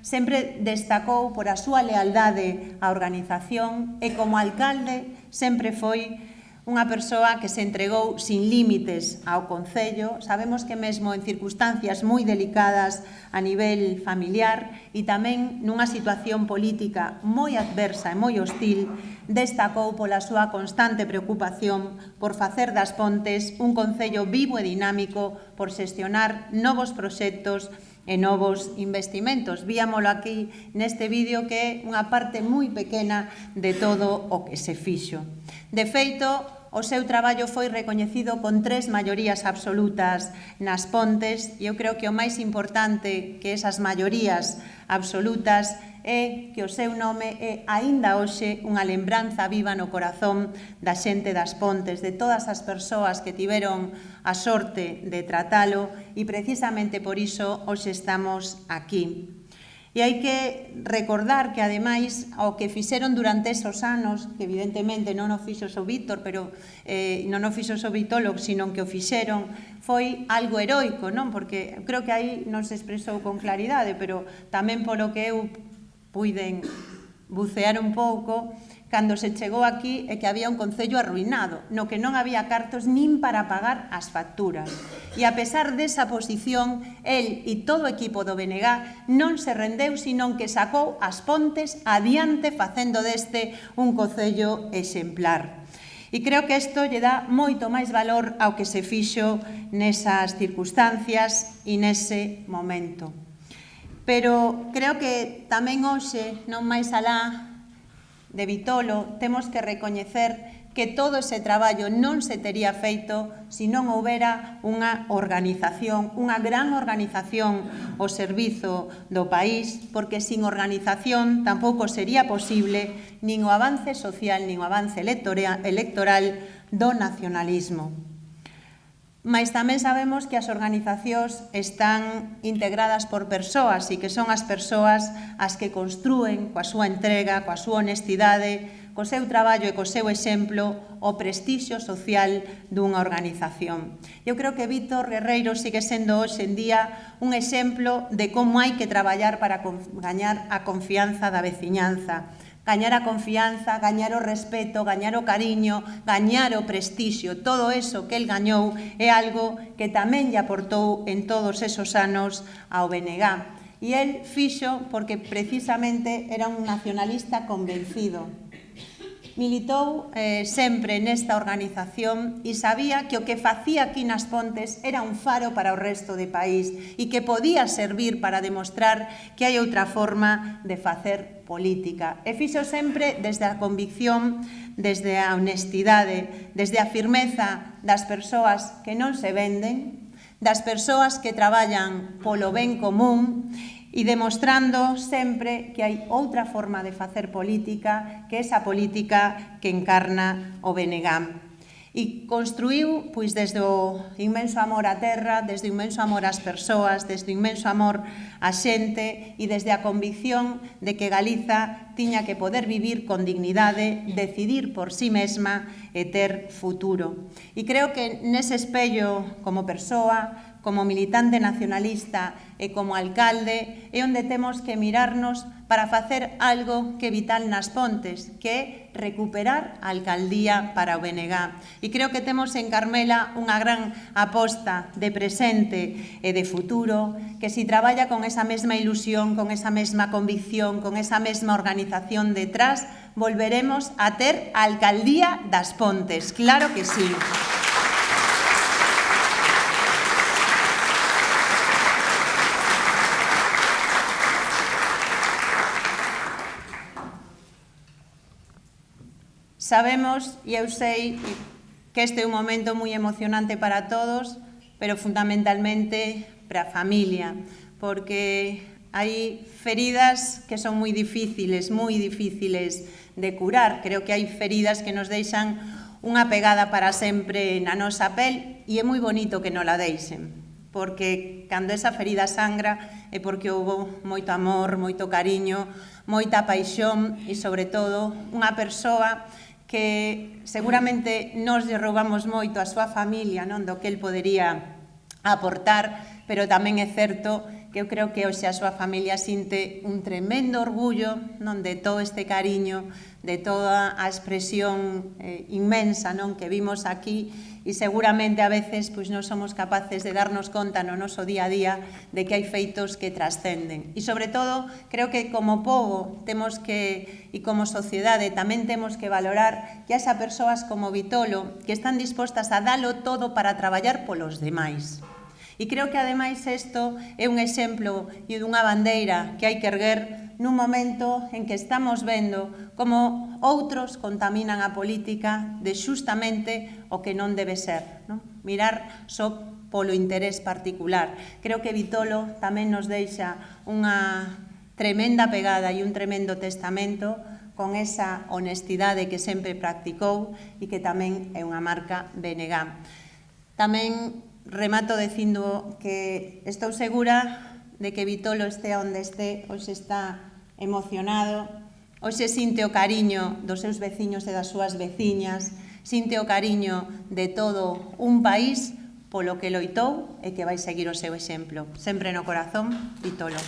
sempre destacou por a súa lealdade á organización e como alcalde sempre foi unha persoa que se entregou sin límites ao Concello. Sabemos que mesmo en circunstancias moi delicadas a nivel familiar e tamén nunha situación política moi adversa e moi hostil, destacou pola súa constante preocupación por facer das Pontes un concello vivo e dinámico, por xestionar novos proxectos e novos investimentos. Víamolo aquí neste vídeo que é unha parte moi pequena de todo o que se fixo. De feito, o seu traballo foi recoñecido con 3 maiorías absolutas nas Pontes e eu creo que o máis importante que esas maiorías absolutas é que o seu nome é aínda hoxe unha lembranza viva no corazón da xente das Pontes, de todas as persoas que tiveron a sorte de tratalo e precisamente por iso hoxe estamos aquí. E hai que recordar que, ademais, o que fixeron durante esos anos, que evidentemente non o fixo o Víctor, pero non o fixo o Vitolo, sino que o fixeron, foi algo heroico, non? Porque creo que aí non se expresou con claridade, pero tamén polo que eu puiden bucear un pouco, cando se chegou aquí é que había un concello arruinado, no que non había cartos nin para pagar as facturas. E a pesar desa posición, el e todo o equipo do BNG non se rendeu, sino que sacou as Pontes adiante facendo deste un concello exemplar. E creo que isto lle dá moito máis valor ao que se fixo nesas circunstancias e nese momento. Pero creo que tamén hoxe, non máis alá de Vitolo, temos que recoñecer que todo ese traballo non se tería feito se non houbera unha organización, unha gran organización ao servizo do país, porque sin organización tampouco sería posible nin o avance social nin o avance electoral do nacionalismo. Mais tamén sabemos que as organizacións están integradas por persoas e que son as persoas as que construen coa súa entrega, coa súa honestidade, co seu traballo e co seu exemplo o prestixio social dunha organización. Eu creo que Víctor Guerreiro sigue sendo hoxe en día un exemplo de como hai que traballar para gañar a confianza da veciñanza. Gañar a confianza, gañar o respeto, gañar o cariño, gañar o prestixio, todo eso que el gañou é algo que tamén lle aportou en todos esos anos ao BNG. E el fixo porque precisamente era un nacionalista convencido. Militou sempre nesta organización e sabía que o que facía aquí nas Pontes era un faro para o resto do país e que podía servir para demostrar que hai outra forma de facer política. E fixo sempre desde a convicción, desde a honestidade, desde a firmeza das persoas que non se venden, das persoas que traballan polo ben común e demostrando sempre que hai outra forma de facer política, que esa política que encarna o BNG. E construiu, pois, desde o inmenso amor á terra, desde o inmenso amor ás persoas, desde o inmenso amor á xente e desde a convicción de que Galiza tiña que poder vivir con dignidade, decidir por sí mesma e ter futuro. E creo que nese espello, como persoa, como militante nacionalista e como alcalde, é onde temos que mirarnos para facer algo que é vital nas Pontes, que é recuperar a alcaldía para o BNG. E creo que temos en Carmela unha gran aposta de presente e de futuro, que si traballa con esa mesma ilusión, con esa mesma convicción, con esa mesma organización detrás, volveremos a ter a alcaldía das Pontes. Claro que sí. Sabemos, e eu sei, que este é un momento moi emocionante para todos, pero fundamentalmente para a familia, porque hai feridas que son moi difíciles de curar. Creo que hai feridas que nos deixan unha pegada para sempre na nosa pel e é moi bonito que non la deixen, porque cando esa ferida sangra é porque houve moito amor, moito cariño, moita paixón e, sobre todo, unha persoa que seguramente nos lle roubamos moito a súa familia, non, do que el podería aportar, pero tamén é certo que eu creo que hoxe a súa familia sinte un tremendo orgullo, non, de todo este cariño, de toda a expresión inmensa, non, que vimos aquí, e seguramente a veces pois non somos capaces de darnos conta no noso día a día de que hai feitos que trascenden. E, sobre todo, creo que como pobo temos que, e como sociedade, tamén temos que valorar que hasa persoas como Vitolo que están dispostas a dalo todo para traballar polos demais. E creo que, ademais, isto é un exemplo e dunha bandeira que hai que erguer nun momento en que estamos vendo como outros contaminan a política de xustamente o que non debe ser, non? Mirar só polo interés particular. Creo que Vitolo tamén nos deixa unha tremenda pegada e un tremendo testamento con esa honestidade que sempre practicou e que tamén é unha marca BNG. Tamén remato dicindo que estou segura de que Vitolo estea onde este, hoxe está emocionado, hoxe sinte o cariño dos seus veciños e das súas veciñas, sinte o cariño de todo un país polo que loitou e que vai seguir o seu exemplo. Sempre no corazón, Vitolo.